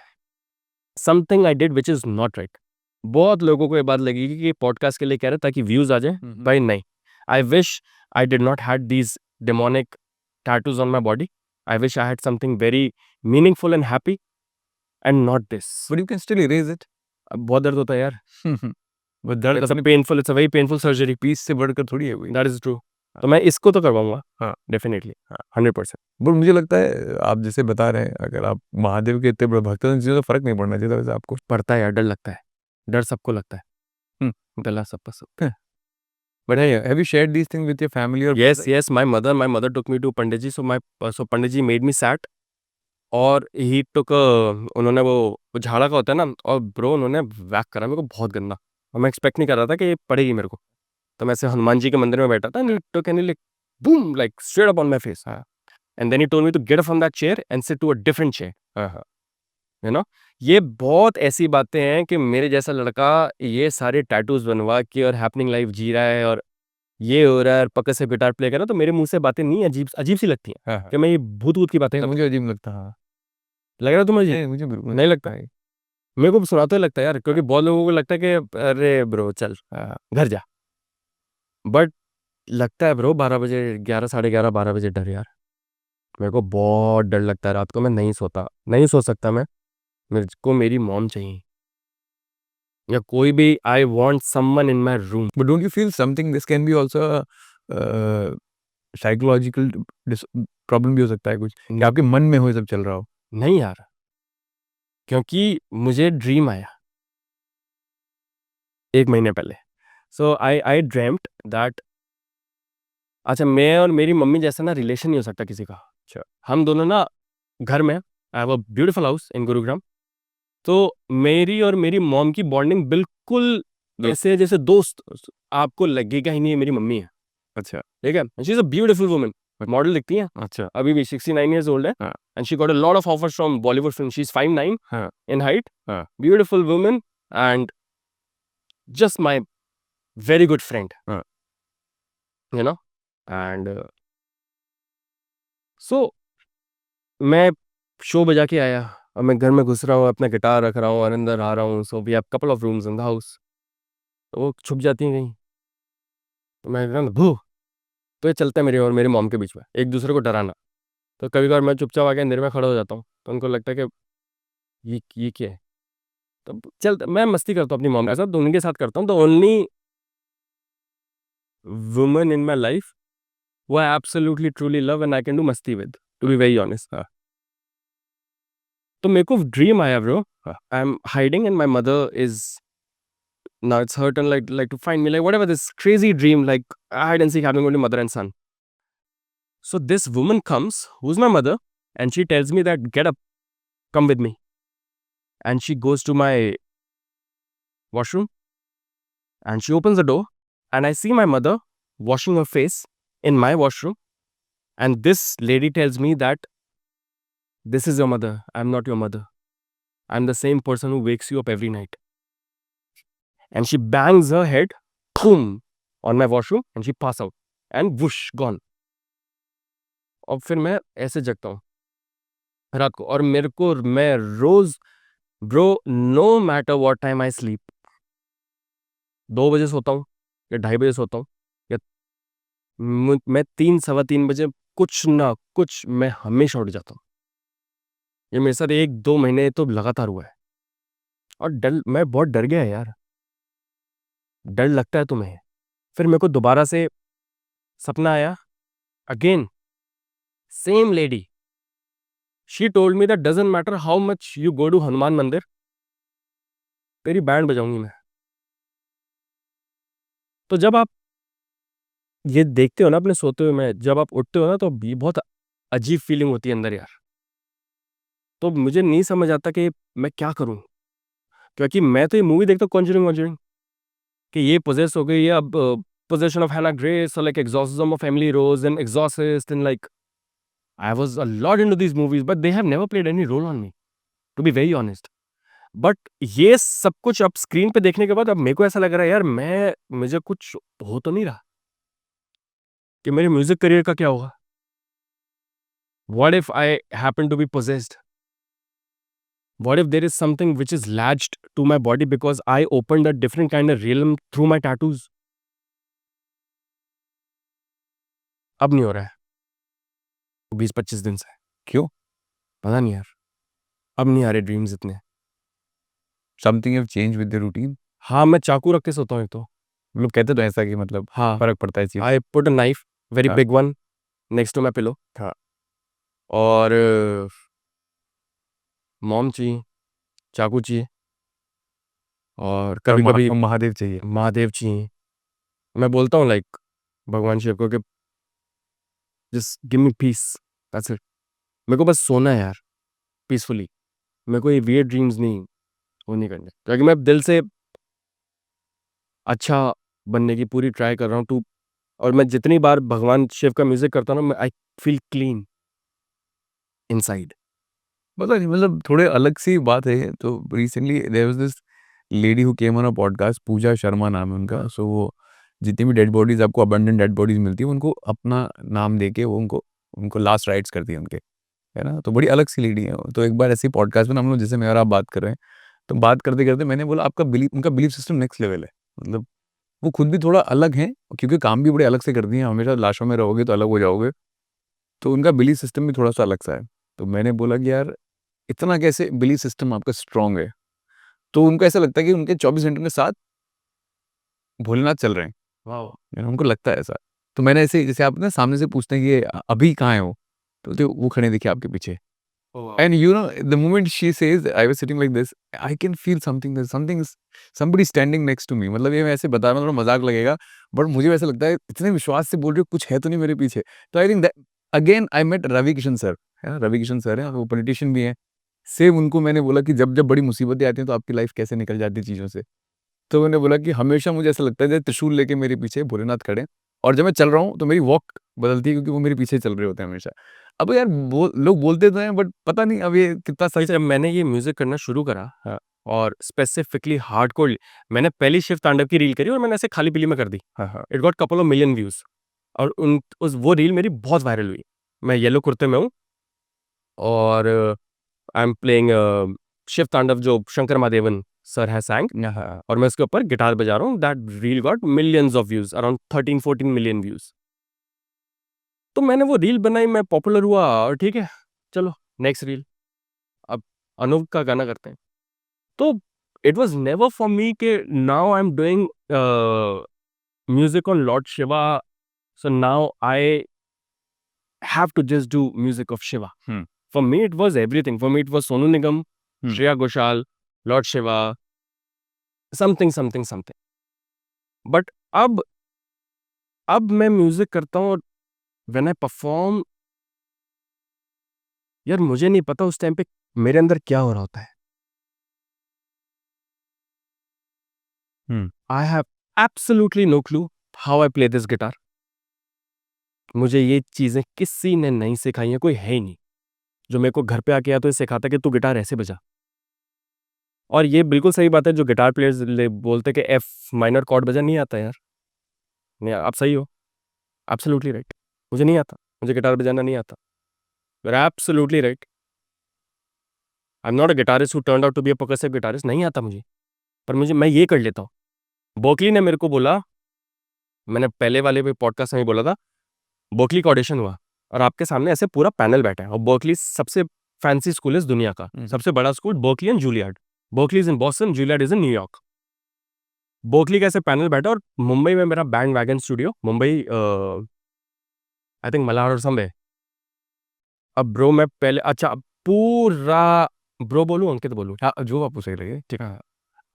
Something I did which is not right. बहुत लोगों को ये बात लगेगी कि ये पॉडकास्ट के लिए कह रहा है ताकि व्यूज़ आ जाएँ। हुँ, हुँ। भाई नहीं, I wish I did not had these demonic tattoos on my body. I wish I had something very meaningful and happy, and not this. But you can still erase it. अब बहुत दर्द होता है यार। वो दर्द इट्स अ अपने painful, it's a very painful surgery. Peace से बढ़कर थोड़ी है कोई। That is true. तो मैं इसको तो करवाऊंगा हाँ। डेफिनेटली 100%। बट मुझे लगता है आप जैसे बता रहे हैं, अगर आप महादेव के इतने बड़े भक्त हैं, तो इन चीज़ों से फ़र्क नहीं पड़ना चाहिए था वैसे आपको। पड़ता है यार, डर लगता है, डर सबको लगता है। डर सबको सब। But have you shared these things with your family और Yes, my mother took me to Pandit ji, so Pandit ji made me sat और he took उन्होंने वो झाड़ा का होता है ना, और ब्रो उन्होंने वैक करा मेरे को बहुत गंदा, और मैं एक्सपेक्ट नहीं कर रहा था कि ये पड़ेगी मेरे को। तो मैं ऐसे हनुमान जी के मंदिर में बैठा था, and he took and he like boom like straight up on my face, and then he told me to get up from that chair and sit to a different chair, you know। ये बहुत ऐसी बातें हैं कि मेरे जैसा लड़का ये सारे टैटूज बनवा के और हैपनिंग लाइफ जी रहा है और ये हो रहा है और पक्के से गिटार प्ले कर रहा है, तो मेरे मुंह से बातें नहीं अजीब अजीब सी लगती हैं कि मैं ये भूत वूत की बातें कर मुझे अजीब लगता है। लग रहा है तुम्हें अजीब? मुझे बिल्कुल नहीं लगता है, मेरे को सुनाते लगता है यार, क्योंकि बहुत लोगों को लगता है कि अरे ब्रो चल घर जा, बट लगता है ब्रो 12 बजे 11 साढ़े 11 12 बजे डर यार, मेरे को बहुत डर लगता है रात को, मैं नहीं सोता, नहीं सो सकता मैं, मेरे को मेरी मॉम चाहिए या कोई भी, I want someone in my room. But don't you feel something this can be also psychological problem भी हो सकता है कुछ, कि आपके मन में हो ये सब चल रहा हो? नहीं यार, क्योंकि मुझे ड्रीम आया 1 महीने पहले, सो आई ड्रीम्ड दैट, अच्छा मैं और मेरी मम्मी जैसा ना रिलेशन नहीं हो सकता किसी का। अच्छा। हम दोनों ना घर में, I have a beautiful house in Gurugram, तो मेरी और मेरी मॉम की बॉन्डिंग बिल्कुल ऐसे जैसे दोस्त, आपको लगेगा ही नहीं ये मेरी मम्मी है। अच्छा। ठीक है, she is a beautiful woman, model दिखती है, अच्छा। अभी भी 69 इयर्स ओल्ड है, हाँ। And she got a lot of offers from Bollywood film, she is 5'9" हाँ। इन हाइट, हाँ। Beautiful woman and just my very good friend, हाँ। You know. एंड सो मैं शो बजा के आया और मैं घर में घुस रहा हूँ, अपना गिटार रख रहा हूँ और अंदर आ रहा हूँ, so we have couple of rooms in the house, तो वो छुप जाती हैं कहीं, तो मैं कहता भू, तो ये चलता है मेरे और मेरे मॉम के बीच में एक दूसरे को डराना, तो कभी कभार मैं चुपचाप आके अंधेरे में खड़ा हो जाता हूँ, तो उनको लगता है कि ये क्या है, तो चल मैं मस्ती करता हूँ अपनी मॉम के साथ, तो उनके साथ करता हूँ, the only woman in my life वो I absolutely truly love and I can do मस्ती with, to be very honest. तो मेरे को ड्रीम आया bro, I am hiding and my mother is, now it's her turn like to find me, like whatever this crazy dream, like hide and seek happening only mother and son. So this woman comes, who's my mother, and she tells me that get up, come with me, and she goes to my washroom and she opens the door and I see my mother washing her face in my washroom, and this lady tells me that this is your mother, I'm not your mother, I'm the same person who wakes you up every night, and she bangs her head boom on my washroom and she pass out and whoosh gone। और फिर मैं ऐसे जगता हूँ रात को, और मेरे को मैं रोज bro no matter what time I sleep, 2 बजे सोता हूँ या 2:30 बजे सोता हूँ या मैं 3 सवा 3 बजे कुछ ना कुछ मैं हमेशा उठ जाता हूँ। ये मेरे साथ 1-2 महीने तो लगातार हुआ है, और डर, मैं बहुत डर गया यार, डर लगता है तुम्हें। फिर मेरे को दोबारा से सपना आया, again same lady, she told me that doesn't matter how much you go to Hanuman Mandir, तेरी बैंड बजाऊंगी मैं। तो जब आप ये देखते हो ना अपने सोते हुए में, जब आप उठते हो ना, तो ये बहुत अजीब फीलिंग होती है अंदर यार। तो मुझे नहीं समझ आता कि मैं क्या करूं, क्योंकि मैं तो ये मूवी देखता हूँ कॉन्जरिंग वॉन्जरिंग कि ये पोजेस हो गई है, अब possession of Hannah Grace, like exorcism of Emily Rose and exorcist, and like I was a lot into these movies but they have never played any role on me, to be very honest. But ये सब कुछ अब screen पे देखने के बाद अब मेरे को ऐसा लग रहा है यार, मुझे कुछ हो तो नहीं रहा कि मेरे म्यूजिक करियर का क्या होगा। What if I happen to be possessed? What if there is something which is latched to my body because I opened a different kind of realm through my tattoos? अब नहीं हो रहा है 20-25 दिन से। क्यों? पता नहीं यार, अब नहीं आ रहे ड्रीम्स इतने। Something have change with the routine? हाँ, मैं चाकू रख के सोता हूँ एक तो। मतलब कहते तो ऐसा कि मतलब हाँ, फर्क पड़ता है इस चीज। I put a knife very हाँ। Big one next to my pillow. हाँ। और मॉम चाहिए, चाकू चाहिए, और और कभी कभी महादेव चाहिए। महादेव चाहिए। मैं बोलता हूँ लाइक भगवान शिव को कि just give me peace, that's it. मेरे को बस सोना है यार, पीसफुली। मेरे को ये वियर्ड ड्रीम्स नहीं, वो नहीं करने, क्योंकि मैं दिल से अच्छा बनने की पूरी ट्राई कर रहा हूँ। और मैं जितनी बार भगवान शिव का म्यूजिक करता हूँ ना, आई फील क्लीन इनसाइड। पता नहीं, मतलब थोड़े अलग सी बात है। तो recently there was this lady who came on a podcast, Pooja Sharma नाम है उनका। सो वो जितनी भी डेड बॉडीज आपको अबंडन डेड बॉडीज मिलती है, उनको अपना नाम दे के वो उनको उनको लास्ट राइट्स करती है उनके, है ना। तो बड़ी अलग सी लेडी है वो। तो एक बार ऐसी पॉडकास्ट में हम लोग, जैसे मैं और आप बात कर रहे हैं, तो बात करते करते मैंने बोला आपका बिलीफ, उनका बिलीफ सिस्टम नेक्स्ट लेवल है। मतलब वो खुद भी थोड़ा अलग हैं, क्योंकि काम भी बड़े अलग से करती हैं। हमेशा लाशों में रहोगे तो अलग हो जाओगे, तो उनका बिलीफ सिस्टम भी थोड़ा सा अलग सा है। तो मैंने बोला कि यार इतना कैसे बिलीफ सिस्टम आपका स्ट्रांग है। तो उनको ऐसा लगता है कि उनके 24 घंटे के साथ भोलेनाथ चल रहे हैं, वाओ। उनको लगता है ऐसा। तो मैंने ऐसे, जैसे आप ना सामने से पूछते हैं कि ये अभी कहाँ है वो, तो वो खड़े देखिए आपके पीछे। And you know, the moment she says, I was sitting like this, I can feel something. There's something, somebody standing next to me. मतलब ये मैं ऐसे बता रहा हूँ, थोड़ा मजाक लगेगा, बट मुझे वैसा लगता है इतने विश्वास से बोल रहे हो, कुछ है तो नहीं मेरे पीछे। तो I think that again I met Ravi Kishan sir, है ना, रवि किशन सर है, वो पॉलिटिशियन भी हैं। सेम उनको मैंने बोला कि जब जब बड़ी मुसीबतें आती हैं तो आपकी लाइफ कैसे निकल जाती है चीज़ों से। तो मैंने बोला कि हमेशा मुझे ऐसा लगता है जैसे त्रिशूल लेके मेरे पीछे भोलेनाथ खड़े हैं, और जब मैं चल रहा हूँ तो मेरी वॉक बदलती है, क्योंकि वो मेरे पीछे चल रहे होते हैं हमेशा। अब यार लोग बोलते तो हैं, बट पता नहीं अब ये कितना सच जब मैंने ये म्यूजिक करना शुरू करा, हाँ। और स्पेसिफिकली हार्डकोर, मैंने पहली शिव तांडव की रील करी और मैंने ऐसे खाली पीली में कर दी। हाँ, हाँ। It got couple of million views, और वो रील मेरी बहुत वायरल हुई। मैं येलो कुर्ते में हूँ, और आई एम प्लेइंग शिव तांडव जो शंकर महादेवन सर है सैंग, हाँ, और मैं उसके ऊपर गिटार बजा रहा हूँ। That reel got millions of views, around 13-14 million views. तो मैंने वो रील बनाई, मैं पॉपुलर हुआ, और ठीक है, चलो नेक्स्ट रील, अब अनूप का गाना करते हैं। तो it was never for me कि now I am doing music on lord Shiva, so now I have to just do music of Shiva. Hmm, for me it was everything, for me it was Sonu Nigam, hmm, Shreya Ghoshal, lord Shiva, something something something. But अब मैं music करता हूँ, और when I perform, यार मुझे नहीं पता उस टाइम पे मेरे अंदर क्या हो रहा होता है। Hmm, I have absolutely no clue how I play this guitar. मुझे ये चीजें किसी ने नहीं सिखाई हैं, कोई है ही नहीं जो मेरे को घर पे आके या तो ये सिखाता कि तू गिटार ऐसे बजा। और ये बिल्कुल सही बात है जो गिटार प्लेयर्स बोलते कि एफ माइनर कॉर्ड बजा नहीं आता यार। नहीं, आप सही हो, एब्सोल्युटली राइट। मुझे नहीं आता, मुझे गिटार बजाना नहीं आता। You are absolutely right. I am not a guitarist who turned out to be a percussive guitarist, नहीं आता मुझे। पर मैं ये कर लेता हूँ। बोकली ने मेरे को बोला, मैंने पहले वाले भी पॉडकास्ट में ही बोला था, बोकली का ऑडिशन हुआ, और आपके सामने ऐसे पूरा पैनल बैठा है, और बर्कली सबसे फैंसी स्कूल है इस दुनिया का, हम्म, सबसे बड़ा school, Berklee and Juilliard. Berklee is in Boston, Juilliard is in New York. Berklee का ऐसे पैनल बैठा, और मुंबई में मेरा band wagon studio, Mumbai I think Malad और समवे। अब ब्रो मैं पहले, अच्छा पूरा, ब्रो बोलूं अंकित बोलूं? हाँ, जो आपको सही लगे। ठीक है।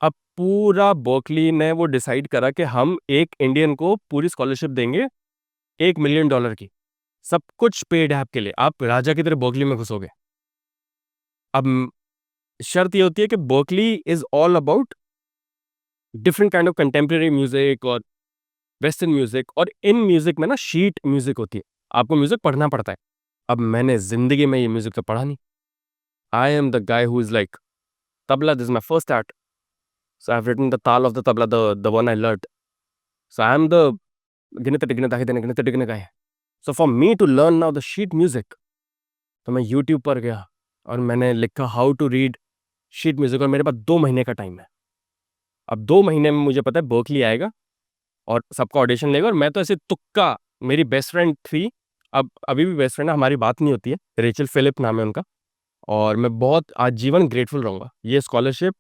अब पूरा बर्कली ने वो डिसाइड करा कि हम एक इंडियन को पूरी स्कॉलरशिप देंगे, $1 मिलियन की, सब कुछ पेड है आपके लिए, आप राजा की तरह बर्कली में घुसोगे। अब शर्त ये होती है कि Berkeley is all about different kind of contemporary music और वेस्टर्न म्यूजिक, और इन म्यूजिक में ना शीट म्यूजिक होती है, आपको म्यूजिक पढ़ना पड़ता है। अब मैंने जिंदगी में ये म्यूजिक तो पढ़ा नहीं। I am the guy who is like, tabla this my first art, so I have written the taal of the tabla, the one I learned, so I am the गिनत टिगनत आहिदन गिनत टिगन guy. So for me to learn now the sheet music, तो मैं YouTube पर गया और मैंने लिखा how to read sheet music, और मेरे पास 2 महीने का टाइम है। अब 2 महीने में मुझे पता है बर्कली आएगा और सबका ऑडिशन लेगा, और मैं तो ऐसे तुक्का, मेरी बेस्ट फ्रेंड थी, अब अभी भी बेस्ट फ्रेंड है, हमारी बात नहीं होती है, रेचल फिलिप नाम है उनका, और मैं बहुत आजीवन ग्रेटफुल रहूंगा। ये स्कॉलरशिप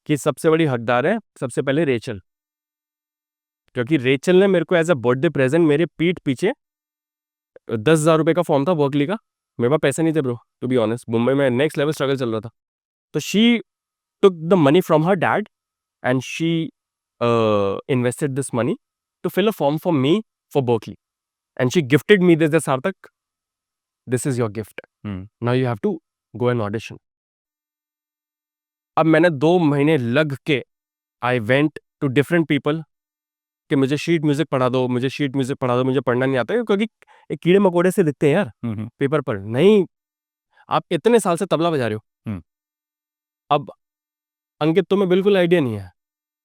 की सबसे बड़ी हकदार है सबसे पहले रेचल, क्योंकि रेचल ने मेरे को एज अ बर्थडे प्रेजेंट मेरे पीठ पीछे ₹10,000 का फॉर्म था बर्कली का, मेरे पास पैसे नहीं थे bro, to be honest. Mumbai में नेक्स्ट लेवल स्ट्रगल चल रहा था। तो she took the money from her dad and she invested this money to fill a form for me for Berkeley. And she gifted me this, Sarthak, this is your gift. Now you have to go and audition. अब मैंने 2 महीने लग के I went to different people कि मुझे sheet music पढ़ा दो, मुझे शीट म्यूजिक पढ़ा दो, मुझे पढ़ना नहीं आता है, क्योंकि एक कीड़े मकोड़े से दिखते हैं यार पेपर पर। नहीं, आप इतने साल से तबला बजा रहे हो, अब अंकित तुम्हें बिल्कुल आइडिया नहीं है,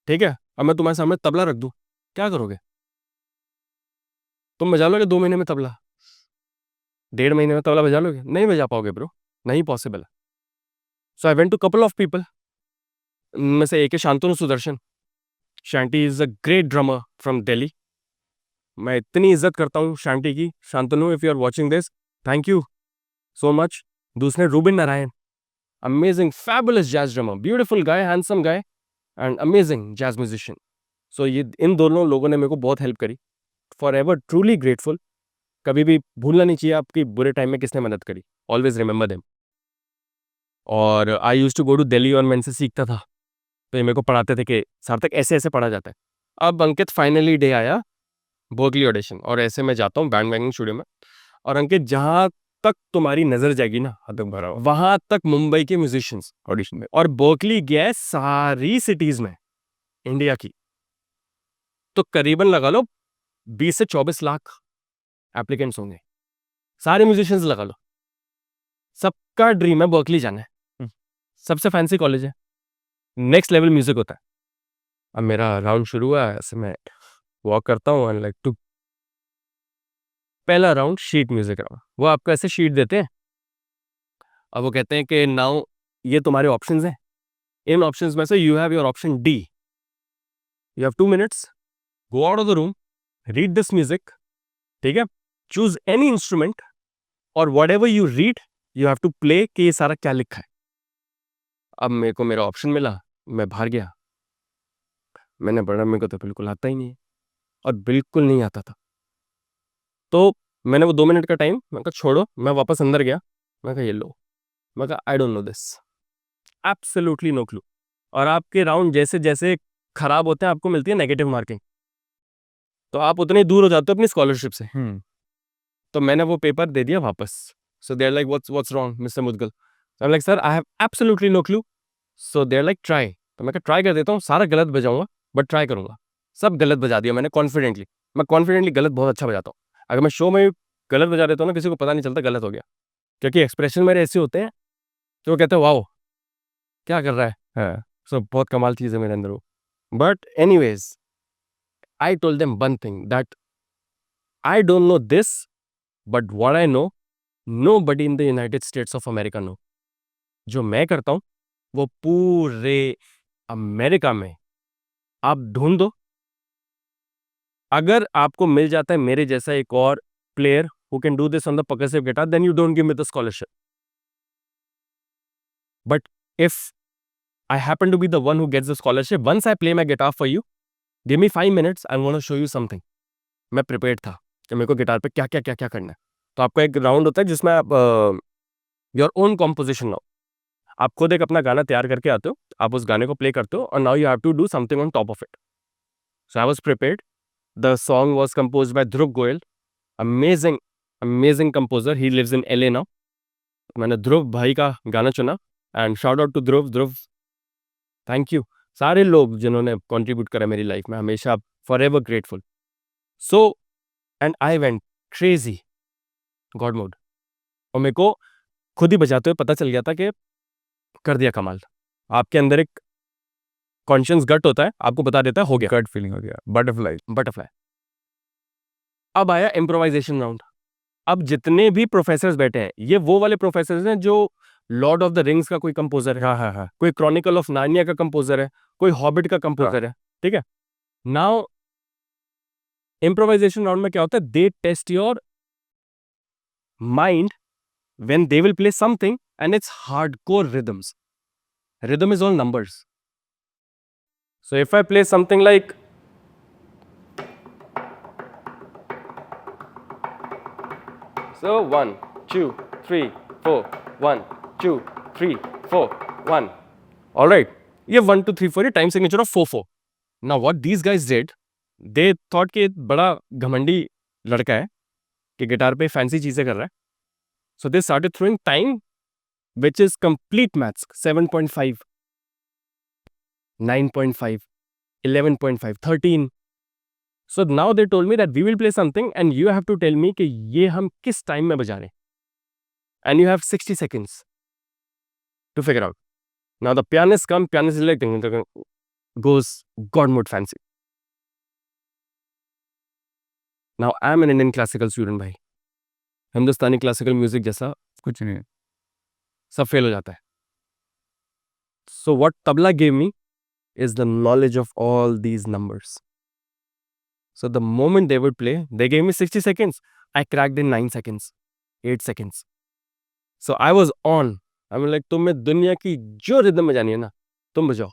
ठीक है, अब मैं तुम्हारे सामने तबला रख दूं, क्या करोगे? तुम बजा लोगे 2 महीने में तबला? 1.5 महीने में तबला बजा लोगे? नहीं बजा पाओगे ब्रो, नहीं पॉसिबल है। So I went to couple of people, में से एक है Shantanu Sudarshan. Shanti is a great drummer from Delhi. मैं इतनी इज्जत करता हूँ शांति की। Shantanu, if you are watching this, thank you so much. दूसरे Rubin Narayan, amazing fabulous jazz drummer, beautiful guy, handsome guy and amazing jazz musician. So ये इन दोनों लोगों ने मेरे को बहुत हेल्प करी। For ever truly grateful. कभी भी भूलना नहीं चाहिए आपकी बुरे टाइम में किसने मदद करी। Always remember them. और I use to go to Delhi और मैं इनसे सीखता था, तो ये मेरे को पढ़ाते थे कि सार्थक ऐसे ऐसे पढ़ा जाता है। अब अंकित फाइनली डे आया, बर्कली ऑडिशन, और ऐसे मैं जाता हूँ बैंड बैंगिंग स्टूडियो में, और अंकित जहाँ तक तुम्हारी नजर जाएगी ना, भरा हुआ वहां तक मुंबई के म्यूजिशियंस ऑडिशन में। और बर्कली गया है सारी सिटीज में इंडिया की, तो करीबन लगा लो 20 से 24 लाख एप्लीकेंट्स होंगे, सारे म्यूजिशियंस लगा लो। सबका ड्रीम है बर्कली जाना है, सबसे फैंसी कॉलेज है, नेक्स्ट लेवल म्यूजिक होता है। अब मेरा राउंड शुरू हुआ, ऐसे मैं वॉक करता हूँ एंड लाइक टू, पहला राउंड शीट म्यूजिक राउंड। वो आपको ऐसे शीट देते हैं, अब वो कहते हैं कि नाउ ये तुम्हारे ऑप्शंस हैं, इन ऑप्शंस में से you have your option D, you have 2 minutes, go out of the room, read this music, ठीक है, चूज एनी इंस्ट्रूमेंट, और whatever you read you have to play कि ये सारा क्या लिखा है। अब मेरे को मेरा ऑप्शन मिला, मैं बाहर गया, मैंने पढ़ा, मेरे को तो बिल्कुल आता ही नहीं है, और बिल्कुल नहीं आता था। तो मैंने वो 2 मिनट का टाइम, मैं कहा छोड़ो, मैं वापस अंदर गया, मैं कहा ये लो, मैं कहा I don't know this, absolutely no clue. और आपके राउंड जैसे जैसे खराब होते हैं, आपको मिलती है नेगेटिव मार्किंग, तो आप उतने दूर हो जाते हो अपनी स्कॉलरशिप से। तो मैंने वो पेपर दे दिया वापस। So they are like what's wrong mister Mudgal? I am like sir I have absolutely no clue. So they are like try. तो मैं कहा ट्राई कर देता हूँ, सारा गलत बजाऊंगा बट ट्राई करूंगा। सब गलत बजा दिया मैंने कॉन्फिडेंटली। मैं कॉन्फिडेंटली गलत बहुत अच्छा बजाता हूँ। अगर मैं शो में गलत बजा देता हूँ ना, किसी को पता नहीं चलता गलत हो गया, क्योंकि एक्सप्रेशन मेरे ऐसे होते हैं तो वो कहते हैं वाओ क्या कर रहा है। सो बहुत कमाल चीज़ है मेरे अंदर वो। But anyways, I told them one thing, that I don't know this, but what I know nobody in the United States of America know. जो मैं करता हूं वो पूरे अमेरिका में आप ढूंढ दो, अगर आपको मिल जाता है मेरे जैसा एक और player who can do this on the percussive guitar, then you don't give me the scholarship. But if I happen to be the one who gets the scholarship, once I play my guitar for you, give me 5 minutes, I want to show you something. मैं prepared था कि मेरे को guitar पे क्या क्या क्या क्या करना है। तो आपका एक राउंड होता है जिसमें आप योर ओन कॉम्पोजिशन नाउ, आप खुद एक अपना गाना तैयार करके आते हो, आप उस गाने को प्ले करते हो, और now you have to do something on top of it. So I was prepared. The song was composed by Dhruv Goyal, amazing amazing composer, he lives in LA now. मैंने ध्रुव भाई का गाना चुना, and shout out to Dhruv. Dhruv, thank you. सारे लोग जिन्होंने contribute करा मेरी लाइफ में, हमेशा forever grateful. So and I went crazy god mode, और मेरे को खुद ही बजाते हुए पता चल गया था कि कर दिया कमाल। आपके अंदर एक कॉन्शियस गट होता है, आपको बता देता है हो गया, गट फीलिंग हो गया, बटरफ्लाई। बटरफ्लाई। अब आया इम्प्रोवाइजेशन राउंड। अब जितने भी प्रोफेसर्स बैठे हैं, ये वो वाले प्रोफेसर्स हैं जो लॉर्ड ऑफ द रिंग्स का कोई कंपोजर है, हाँ। कोई क्रॉनिकल ऑफ नार्निया का कंपोजर है, कोई हॉबिट का कंपोजर है, ठीक है। नाउ इम्प्रोवाइजेशन राउंड में क्या होता है, they test your mind when they will play something and it's hardcore rhythms. Rhythm is all numbers. So if I play something like So 1 2 3 4 1 2 3 4 1. All right. ये 1 2 3 4 ये time signature of 4 4. Now what these guys did, they thought कि बड़ा घमंडी लड़का है कि guitar पे fancy चीजें कर रहा है. So they started throwing time which is complete maths. 7.5, 9.5, 11.5, 13. So now they told me that we will play something and you have to tell me कि ये हम किस टाइम में बजा रहे हैं. And you have 60 seconds to figure out. Now the pianist is like goes God mode fancy. Now I'm an Indian classical student भाई. हिंदुस्तानी classical music जैसा कुछ नहीं है. सब फेल हो जाता है. So what tabla gave me is the knowledge of all these numbers. So the moment they would play, they gave me 60 seconds. I cracked in 9 seconds, 8 seconds. So I was on. I mean like तुम्हें दुनिया की जो rhythm बजानी है ना तुम बजाओ.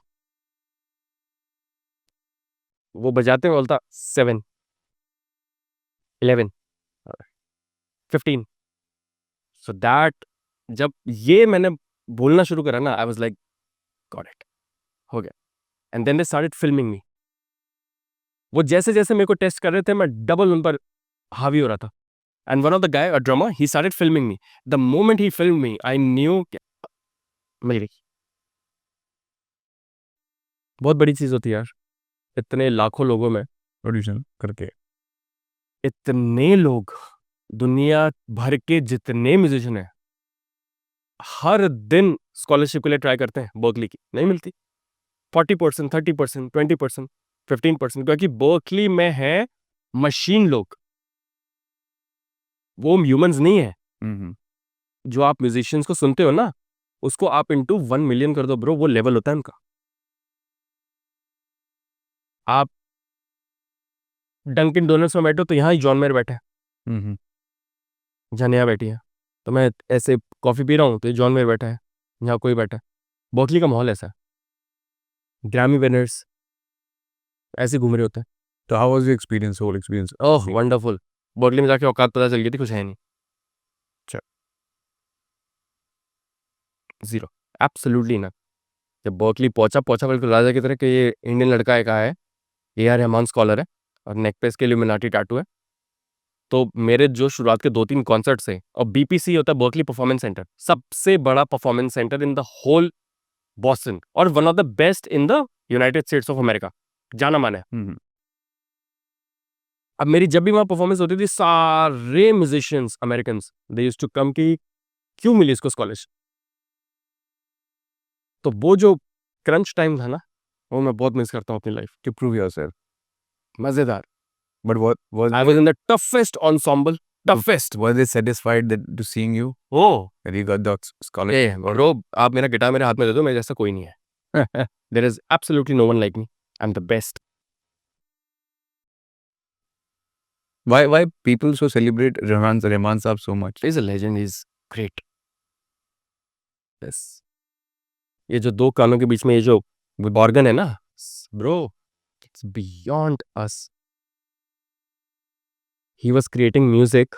वो बजाते हुए बोलता 7 11 15. So that जब ये मैंने बोलना शुरू करा ना I was like got it. हो गया. And then they started filming me. वो जैसे जैसे मेरे को टेस्ट कर रहे थे मैं डबल उन पर हावी हो रहा था. And one of the guy, a drummer, he started filming me. The moment he filmed me, I knew कि मिल गई. बहुत बड़ी चीज होती है यार. इतने लाखों लोगों में ऑडिशन करके इतने लोग, दुनिया भर के जितने म्यूजिशियन हैं, हर दिन स्कॉलरशिप के लिए ट्राई करते हैं. बर्कली की नहीं मिलती. 40%, 30%, 20%, 15%, क्योंकि बर्कली में है मशीन लोग, वो ह्यूमंस नहीं है. जो आप म्यूजिशियंस को सुनते हो ना, उसको आप इंटू 1 मिलियन कर दो ब्रो, वो लेवल होता है उनका. आप डंकिन डोनट्स में बैठो तो यहाँ ही जॉन मेयर बैठे हैं, जनिया बैठी है. तो मैं ऐसे कॉफी पी रहा हूँ तो ये जॉन मेयर बैठा है, यहाँ कोई बैठा है. बर्कली का माहौल ऐसा है. ग्रैमी विनर्स ऐसे घूम रहे होते हैं. तो how was your experience, whole experience? Oh wonderful. Berkeley में जाके औकात पता चल गई थी, कुछ है नहीं. जीरो, एब्सोल्युटली ना. जब बर्कली पहुंचा बिल्कुल राजा की तरह कि ये इंडियन लड़का एक आया है, ए.आर. रहमान स्कॉलर है और नेक पे इसके इल्यूमिनाटी टैटू है. तो मेरे जो शुरुआत के 2-3 कॉन्सर्ट्स हैं, और बीपीसी होता है बर्कली परफॉर्मेंस सेंटर, सबसे बड़ा performance centre in the whole Boston और one of the best in the United States of America, जाना माना है. अब मेरी जब भी वहां परफॉर्मेंस होती थी, सारे musicians American they used to come कि क्यों मिली इसको स्कॉलरशिप. तो वो जो क्रंच टाइम था ना, वो मैं बहुत मिस करता हूँ अपनी लाइफ. To prove yourself. मजेदार. But what was I was in the toughest ensemble, toughest. were they satisfied that to seeing you Oh, that you got the scholarship? Bro, आप मेरा गिटार मेरे हाथ में दे दो, मेरे जैसा कोई नहीं है. There is absolutely no one like me. I am the best. Why people so celebrate Rahman Saab so much? He's a legend, he's great. Yes. ये जो दो कानों के बीच में ये जो ऑर्गन है ना, bro, it's beyond us. He was creating music,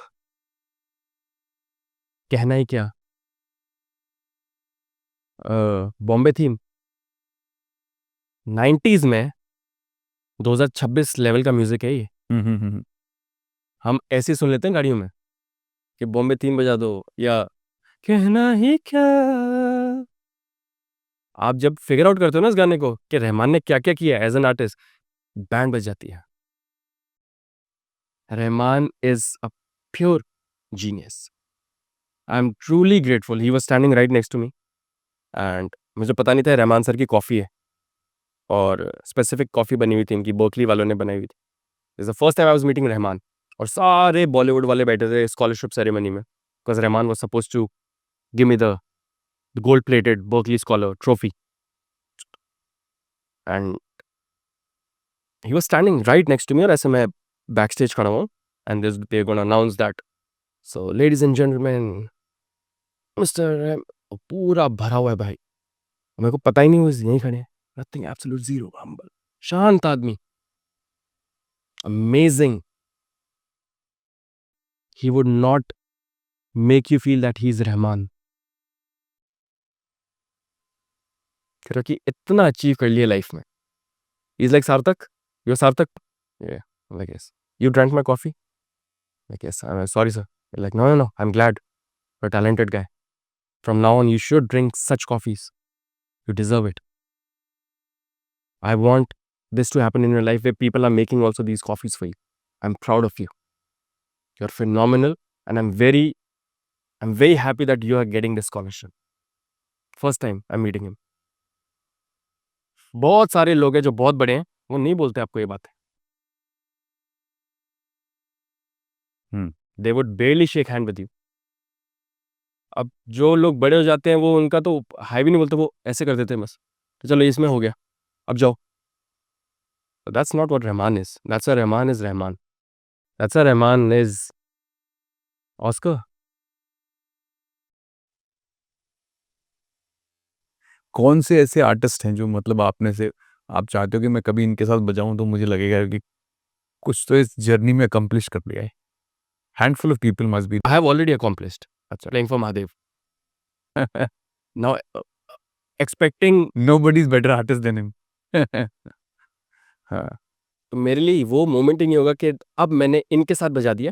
कहना ही क्या. बॉम्बे थीम 90s में 2026 लेवल का म्यूजिक है ये. हम ऐसे सुन लेते हैं गाड़ियों में कि बॉम्बे थीम बजा दो या कहना ही क्या. आप जब फिगर आउट करते हो ना इस गाने को कि रहमान ने क्या क्या किया एज एन आर्टिस्ट, बैंड बज जाती है. Rahman is a pure genius. I am truly grateful. He was standing right next to me and मुझे पता नहीं था रहमान सर की कॉफ़ी है, और स्पेसिफिक कॉफ़ी बनी हुई थी इनकी, बर्कली वालों ने बनाई हुई थी. Is the first time I was meeting Rahman, और सारे बॉलीवुड वाले बैठे थे स्कॉलरशिप सेरेमनी में, because Rahman was suppose to give me the gold plated Berklee scholar trophy. And he was standing right next to me, और ऐसे मैं बैक स्टेज खड़ा हूँ and they gonna announce that, so ladies and gentleman mister, पूरा भरा हुआ है भाई. मेरे को पता ही नहीं वो यहीं खड़े हैं. नथिंग, एब्सोल्यूट जीरो, हम्बल, शांत आदमी, amazing. He would not make you feel that he's Rahman. कह रहा कि इतना अचीव कर लिया लाइफ में. He's like, Sarthak, you're Sarthak? Yeah. I'm like, yes. You drank my coffee? Like, yes. I'm like, sorry, sir. You're like, no. I'm glad. You're a talented guy. From now on, you should drink such coffees. You deserve it. I want this to happen in your life where people are making also these coffees for you. I'm proud of you. You're phenomenal. And I'm very happy that you are getting this scholarship. First time I'm meeting him. बहुत सारे लोग हैं जो बहुत बड़े हैं, वो नहीं बोलते आपको ये बात. They would barely shake hand with you. अब जो लोग बड़े हो जाते हैं वो उनका तो हाई भी नहीं बोलते, वो ऐसे कर देते हैं बस. तो चलो इसमें हो गया, अब जाओ. That's not what Rahman is. That's a Rahman is Rahman. That's a Rahman is Oscar. कौन से ऐसे आर्टिस्ट हैं जो मतलब आपने से आप चाहते हो कि मैं कभी इनके साथ बजाऊं तो मुझे लगेगा कि कुछ तो इस जर्नी में अकम्प्लिश कर लिया है? Handful of people must be. I have already accomplished. अच्छा. Playing for Mahadev. Now, expecting nobody is better artist than him. हाँ. तो मेरे लिए वो मोमेंट ही नहीं होगा कि अब मैंने इनके साथ बजा दिया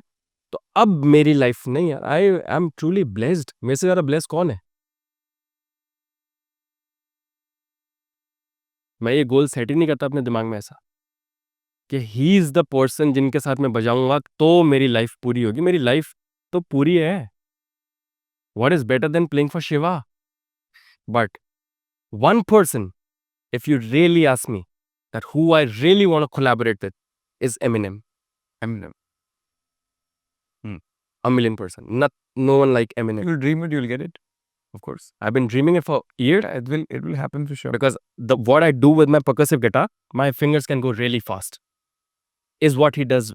तो अब मेरी लाइफ नहीं यार. आई एम ट्रूली ब्लेस्ड. मेरे से ज़्यादा ब्लेस्ड कौन है? मैं ये गोल सेट ही नहीं करता अपने दिमाग में ऐसा कि ही इज द पर्सन जिनके साथ मैं बजाऊंगा तो मेरी लाइफ पूरी होगी. मेरी लाइफ तो पूरी है. What is better than playing for Shiva? But one person, if you really ask me that who I really want to collaborate with is Eminem. Eminem. A million percent. No one like Eminem. You'll dream it, you'll get it. Of course. I've been dreaming it for years It will happen for sure. because what I do with my percussive guitar, my fingers can go really fast. Is what he does.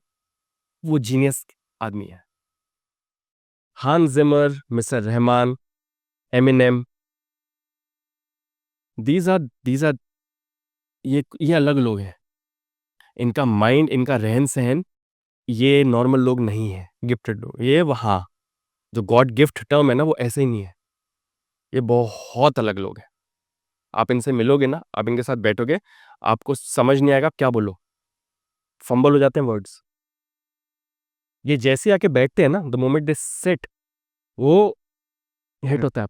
वो genius आदमी है. Hans Zimmer, Mr. Rahman, Eminem. These are ये अलग लोग हैं. इनका mind, इनका रहन सहन ये नॉर्मल लोग नहीं है. गिफ्टेड लोग ये वहाँ जो गॉड गिफ्ट टर्म है ना वो ऐसे ही नहीं है. ये बहुत अलग लोग हैं. आप इनसे मिलोगे ना, आप इनके साथ बैठोगे, आपको समझ नहीं आएगा आप क्या बोलो. फंबल हो जाते हैं वर्ड्स. ये जैसे आके बैठते हैं ना, द मोमेंट दे सिट, वो हिट होता है.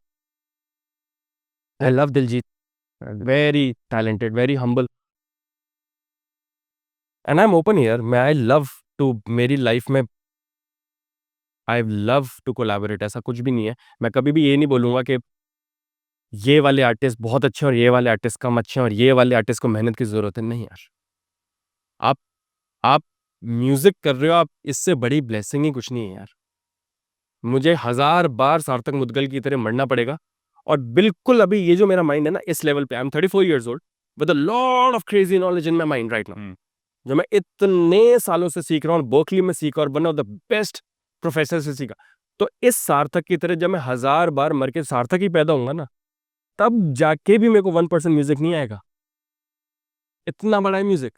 I love Diljit. Very talented, very humble. And I am open here. मैं आई लव टू मेरी लाइफ में आई लव टू कोलैबोरेट. ऐसा कुछ भी नहीं है. मैं कभी भी ये नहीं बोलूँगा कि ये वाले आर्टिस्ट बहुत अच्छे और ये वाले आर्टिस्ट कम अच्छे हैं और ये वाले आर्टिस्ट को मेहनत की ज़रूरत है. नहीं यार. आप म्यूज़िक कर रहे हो, आप इससे बड़ी ब्लेसिंग ही कुछ नहीं है यार. मुझे 1000 बार सार्थक मुदगल की तरह मरना पड़ेगा और बिल्कुल अभी ये जो मेरा माइंड है ना इस लेवल पे, I am 34 years old with a lot of crazy knowledge in my mind right now, जो मैं इतने सालों से सीख रहा हूँ. बर्कली में सीखा और one of the best professor से सीखा. तो इस सार्थक की तरह जब मैं 1000 बार मर के सार्थक ही पैदा होऊंगा ना, तब जाके भी मेरे को 1% म्यूजिक नहीं आएगा. इतना बड़ा है म्यूजिक.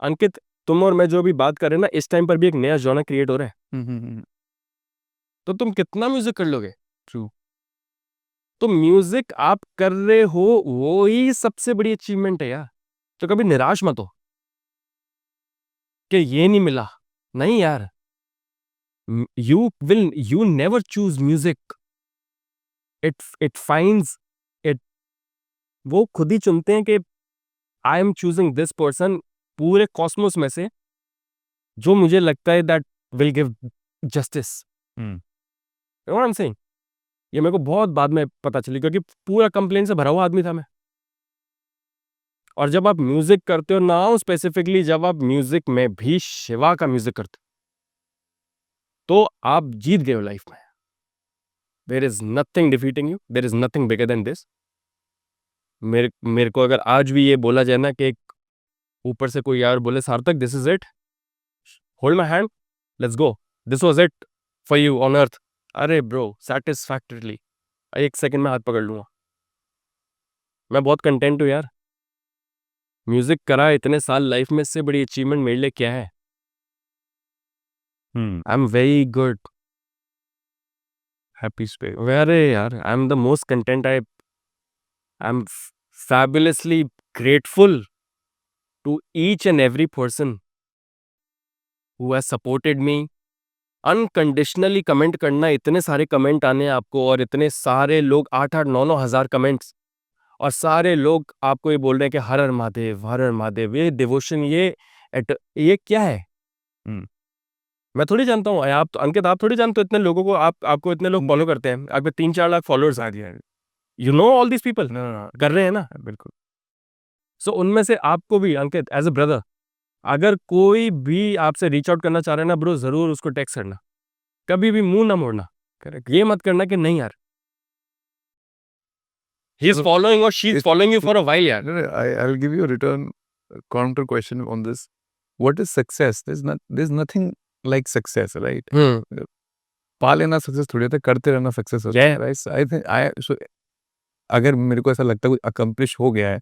अंकित, तुम और मैं जो भी बात कर रहे हैं ना, इस टाइम पर भी एक नया जॉनर क्रिएट हो रहा है. तो तुम कितना म्यूजिक कर लोगे? ट्रू. तो म्यूजिक आप कर रहे हो वो ही सबसे बड़ी अचीवमेंट है यार. तो कभी निराश मत हो कि ये नहीं मिला. नहीं यार. you never choose music. it finds it. वो खुद ही चुनते हैं कि I am choosing this person पूरे कॉस्मोस में से जो मुझे लगता है that will give justice. You know what I'm saying? ये मेरे को बहुत बाद में पता चली क्योंकि पूरा कंप्लेन से भरा हुआ आदमी था मैं. और जब आप म्यूजिक करते हो ना, स्पेसिफिकली जब आप म्यूजिक में भी शिवा का म्यूजिक करते हो, तो आप जीत गए हो लाइफ में. There is nothing defeating you. There is nothing bigger than this. मेरे को अगर आज भी ये बोला जाए ना कि ऊपर से कोई यार बोले सार्थक this is it, hold my hand, let's go, this was it for you on earth. अरे ब्रो, सैटिस्फैक्टरली 1 सेकंड में हाथ पकड़ लूंगा. मैं बहुत कंटेंट हूँ यार. म्यूजिक करा इतने साल लाइफ में, इससे बड़ी अचीवमेंट मेरे लिए क्या है? आई am very good. Happy space. अरे यार, आई am the most content, I am fabulously grateful to each and every person who has supported me. Unconditionally comment करना, इतने सारे कमेंट आने आपको, और इतने सारे लोग, 8-8 9-9 हज़ार कमेंट्स, और सारे लोग आपको ये बोल रहे हैं कि हर हर महादेव, हर हर महादेव, ये डिवोशन, ये क्या है? हम्म। मैं थोड़ी जानता हूँ, आप तो अंकित, आप थोड़ी जानते हो इतने लोगों को, आपको इतने लोग फॉलो करते हैं, आपके 3-4 लाख फॉलोअर्स हैं, हाँ जी, हाँ जी। You know all these people No, no, no, कर रहे हैं ना। बिल्कुल। सो उनमें से आपको भी अंकित, एज अ ब्रदर, अगर कोई भी आपसे रीच आउट करना चाह रहे हैं ना ब्रो, जरूर उसको टेक्स्ट करना, कभी भी मुंह ना मोड़ना, करेक्ट। ये मत करना कि नहीं यार, ही इज So, फॉलोइंग और she is it's- following you for a while यार। No, no, I'll give you a return counter question on this. What is success? There's nothing like success, right? पा लेना success थोड़ी होता है, करते रहना success होता है, Yeah. Right? I think so अगर मेरे को ऐसा लगता है कुछ अकम्प्लिश हो गया है,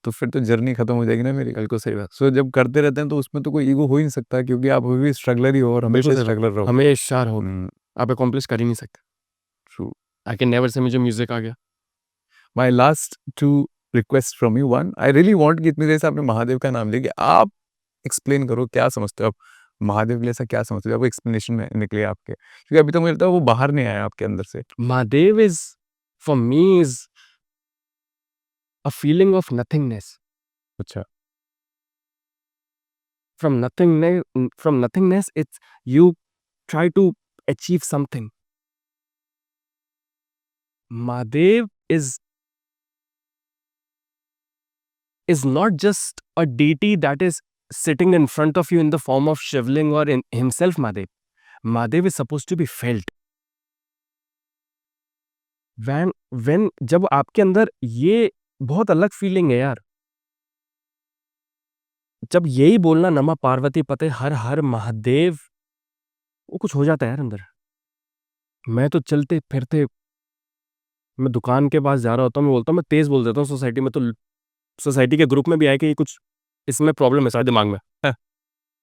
तो फिर तो जर्नी खत्म हो जाएगी ना मेरी। बिल्कुल सही बात, सो जब करते रहते हैं तो उसमें तो कोई ईगो हो ही नहीं सकता, क्योंकि आप अभी भी स्ट्रगलर ही हो और बिल्कुल हमेशा सही बात। स्ट्रगलर रहो। हमेशा हो, हम्म, आप अकॉम्प्लिश कर ही नहीं सकते। True. I can never say मुझे म्यूजिक आ गया। My last two request from you, one, I really want कि इतनी देर से आपने महादेव का नाम लिया, कि आप एक्सप्लेन करो क्या समझते हो आप महादेव के लिए, ऐसा क्या समझते हो आपको एक्सप्लेनेशन में निकले आपके, क्योंकि अभी तो मुझे लगता है वो बाहर नहीं आया आपके अंदर से। Mahadev is, for me, is a feeling of nothingness. अच्छा। From nothingness, it's you try to achieve something. Mahadev is not just a deity that is sitting in front of you in the form of shivling or in himself. Mahadev is supposed to be felt. When जब आपके अंदर ये बहुत अलग feeling है यार, जब यही बोलना नमः पार्वती पते हर हर महादेव, वो कुछ हो जाता है यार अंदर। मैं तो चलते फिरते, मैं दुकान के पास जा रहा होता हूँ, मैं बोलता हूँ, मैं तेज बोल देता हूँ सोसाइटी में, तो सोसाइटी के ग्रुप में भी आए कि ये कुछ इसमें प्रॉब्लम है शायद दिमाग में,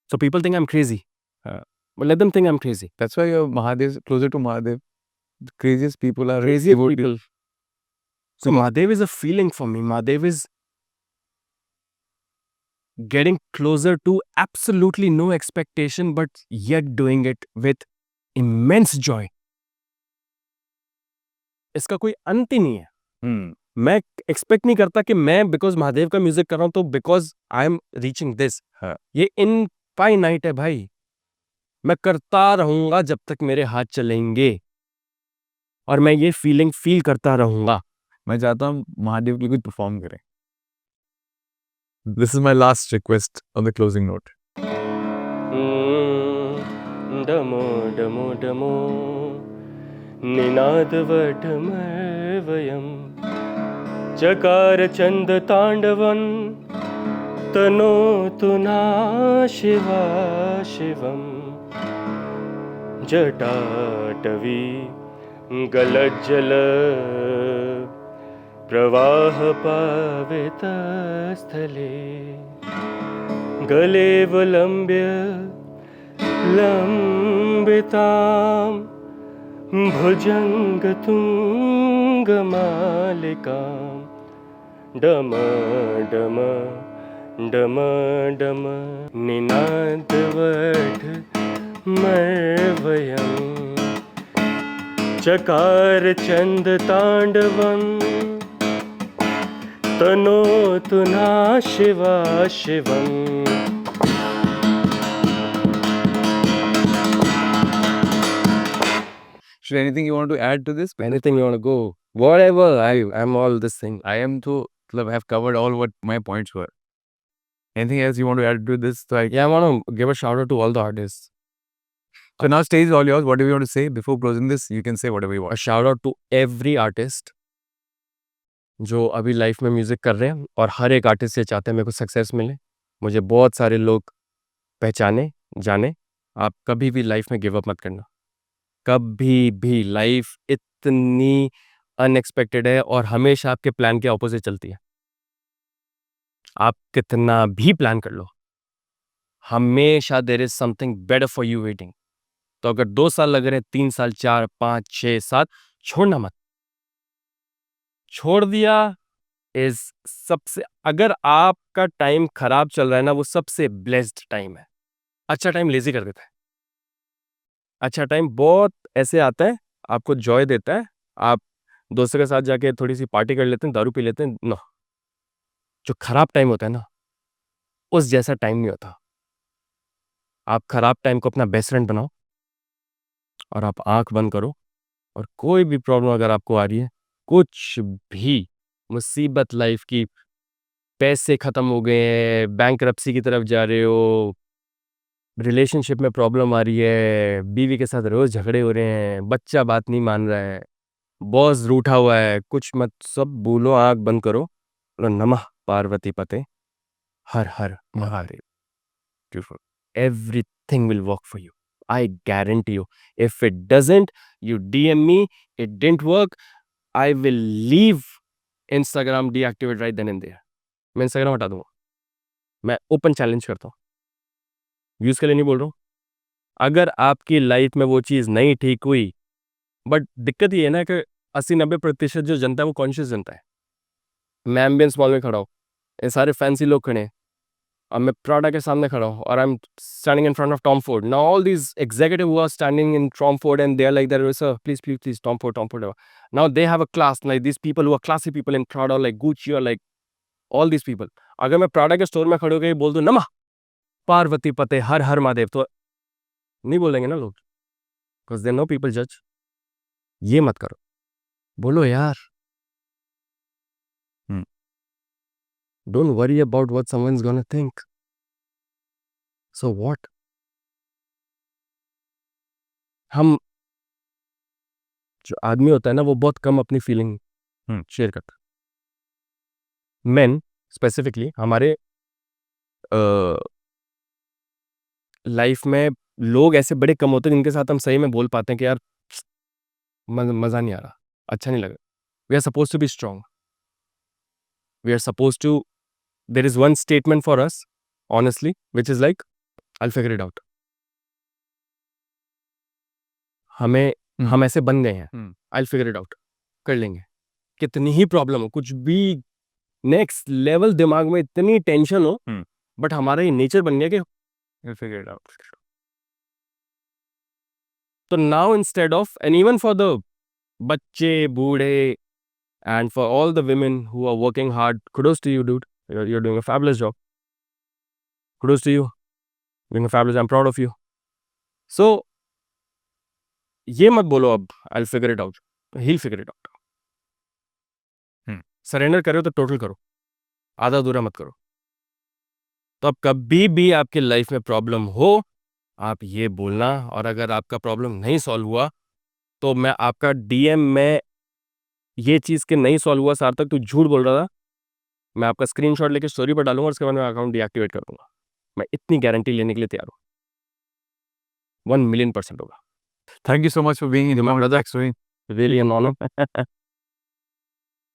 so people think I am crazy, but let them think I am crazy. That's why Mahadev closer to Mahadev. The craziest people are Crazy devotees. people. So Mahadev is a feeling for me. Mahadev is getting closer to absolutely no expectation, but yet doing it with immense joy. इसका कोई अंत ही नहीं है। हम्म, मैं expect नहीं करता कि मैं बिकॉज महादेव का म्यूजिक कर रहा हूं तो because I am reaching this, हाँ। ये इनफाइनाइट है भाई। मैं करता रहूंगा जब तक मेरे हाथ चलेंगे, और मैं ये फीलिंग फील करता रहूंगा। मैं चाहता हूँ महादेव के लिए कुछ परफॉर्म करें। This is my last request on the closing note. डमो डमो डमो निनादवढमवयं चकार चंद तांडवं तनोतु ना शिवा शिवं जटाटवी गलज्जल प्रवाह पावितस्थले गलेवलम्ब्य लम्बितां भुजङ्गतुङ्गमालिकां डम डम डम डम निनादवढमवयं चकार चंद तांडवं तनोतु ना शिवा शिवं। Should anything you want to add to this? Anything you want to go? Whatever. I'm all this thing. I am to have covered all what my points were. Anything else you want to add to this? So, Yeah, I want to give a shout out to all the artists. so now stage is all yours. Whatever you want to say before closing this, you can say whatever you A want. shout out to every artist जो अभी life में music कर रहे हैं, और हर एक artist ये चाहते हैं मेरे को सक्सेस मिले, मुझे बहुत सारे लोग पहचाने जाने। आप कभी भी लाइफ में गिव अप मत करना, कभी भी। लाइफ इतनी अनएक्सपेक्टेड है और हमेशा आपके प्लान के ऑपोजिट चलती है। आप कितना भी प्लान कर लो, हमेशा there is something better for you waiting. तो अगर 2 साल लग रहे हैं, 3 साल, 4, 5, 6, 7, छोड़ना मत। छोड़ दिया इज सबसे, अगर आपका टाइम खराब चल रहा है ना, वो सबसे ब्लेस्ड टाइम है। अच्छा टाइम लेजी कर देता है। अच्छा टाइम बहुत ऐसे आता है, आपको जॉय देता है, आप दोस्तों के साथ जाके थोड़ी सी पार्टी कर लेते हैं, दारू पी लेते हैं। नो, जो खराब टाइम होता है ना, उस जैसा टाइम नहीं होता। आप खराब टाइम को अपना बेस्ट फ्रेंड बनाओ और आप आंख बंद करो, और कोई भी प्रॉब्लम अगर आपको आ रही है, कुछ भी मुसीबत लाइफ की, पैसे खत्म हो गए हैं, बैंकरप्सी की तरफ जा रहे हो, रिलेशनशिप में प्रॉब्लम आ रही है, बीवी के साथ रोज झगड़े हो रहे हैं, बच्चा बात नहीं मान रहा है, बॉस रूठा हुआ है, कुछ मत, सब बोलो, आंख बंद करो, बोलो नमः पार्वती पते, हर हर Mahadev. Beautiful. Everything will work for you. I guarantee you. If it doesn't, you DM me. It didn't work. I will leave Instagram deactivate right then and there. मैं Instagram हटा दूंगा। मैं ओपन चैलेंज करता हूँ, व्यूज के लिए नहीं बोल रहा हूँ। अगर आपकी लाइफ में वो चीज़ नहीं ठीक हुई, बट दिक्कत ये है ना कि 80-90% जो जनता है वो कॉन्शियस जनता है। मैं एम्बियंस मॉल में खड़ा हूँ, ये सारे फैंसी लोग खड़े हैं, अब मैं प्राडा के सामने खड़ा हूँ, और I am standing in front of Tom Ford. Now all these executive who are standing in Tom Ford and they are like that, sir please please please Tom Ford. Now they have a class, like these people who are classy people in Prada, like Gucci, और like all these people. अगर मैं Prada के store में खड़े होकर बोल दूं नमः पार्वती पते हर हर महादेव, तो नहीं बोलेंगे ना लोग, बिकॉज दे नो पीपल जज। ये मत करो, बोलो यार, don't worry about what someone's gonna think. So what, हम, जो आदमी होता है ना, वो बहुत कम अपनी फीलिंग शेयर करता है। मेन स्पेसिफिकली हमारे लाइफ में लोग ऐसे बड़े कम होते हैं जिनके साथ हम सही में बोल पाते हैं कि यार मजा नहीं आ रहा, अच्छा नहीं लगा। We are suppose to be strong, we are suppose to, there is one statement for us honestly which is like I will figure it out. हमें, हम ऐसे बन गए हैं, I will figure it out, कर लेंगे। कितनी ही प्रॉब्लम हो, कुछ भी नेक्स्ट लेवल दिमाग में इतनी टेंशन हो, बट हमारा ये नेचर बन गया कि फिगर इट आउट। तो now instead of, and even for the बच्चे, बूढ़े, and for all the women who are working hard, kudos to you, dude. You're doing a fabulous job. Kudos to you, doing a fabulous, I'm proud of you. So ये मत बोलो अब I'll figure it out, he'll figure it out. Surrender करो तो total करो, आधा अधूरा मत करो। तो अब कभी भी आपके लाइफ में प्रॉब्लम हो, आप ये बोलना, और अगर आपका प्रॉब्लम नहीं सॉल्व हुआ, तो मैं आपका DM में ये चीज़ के नहीं सॉल्व हुआ सार्थक तू झूठ बोल रहा था, मैं आपका स्क्रीनशॉट लेके स्टोरी पर डालूंगा, और उसके बाद मैं अकाउंट डीएक्टिवेट कर दूंगा। मैं इतनी गारंटी लेने के लिए तैयार हूँ, 1,000,000% होगा। Thank you so much for being in my brother. Really an honor.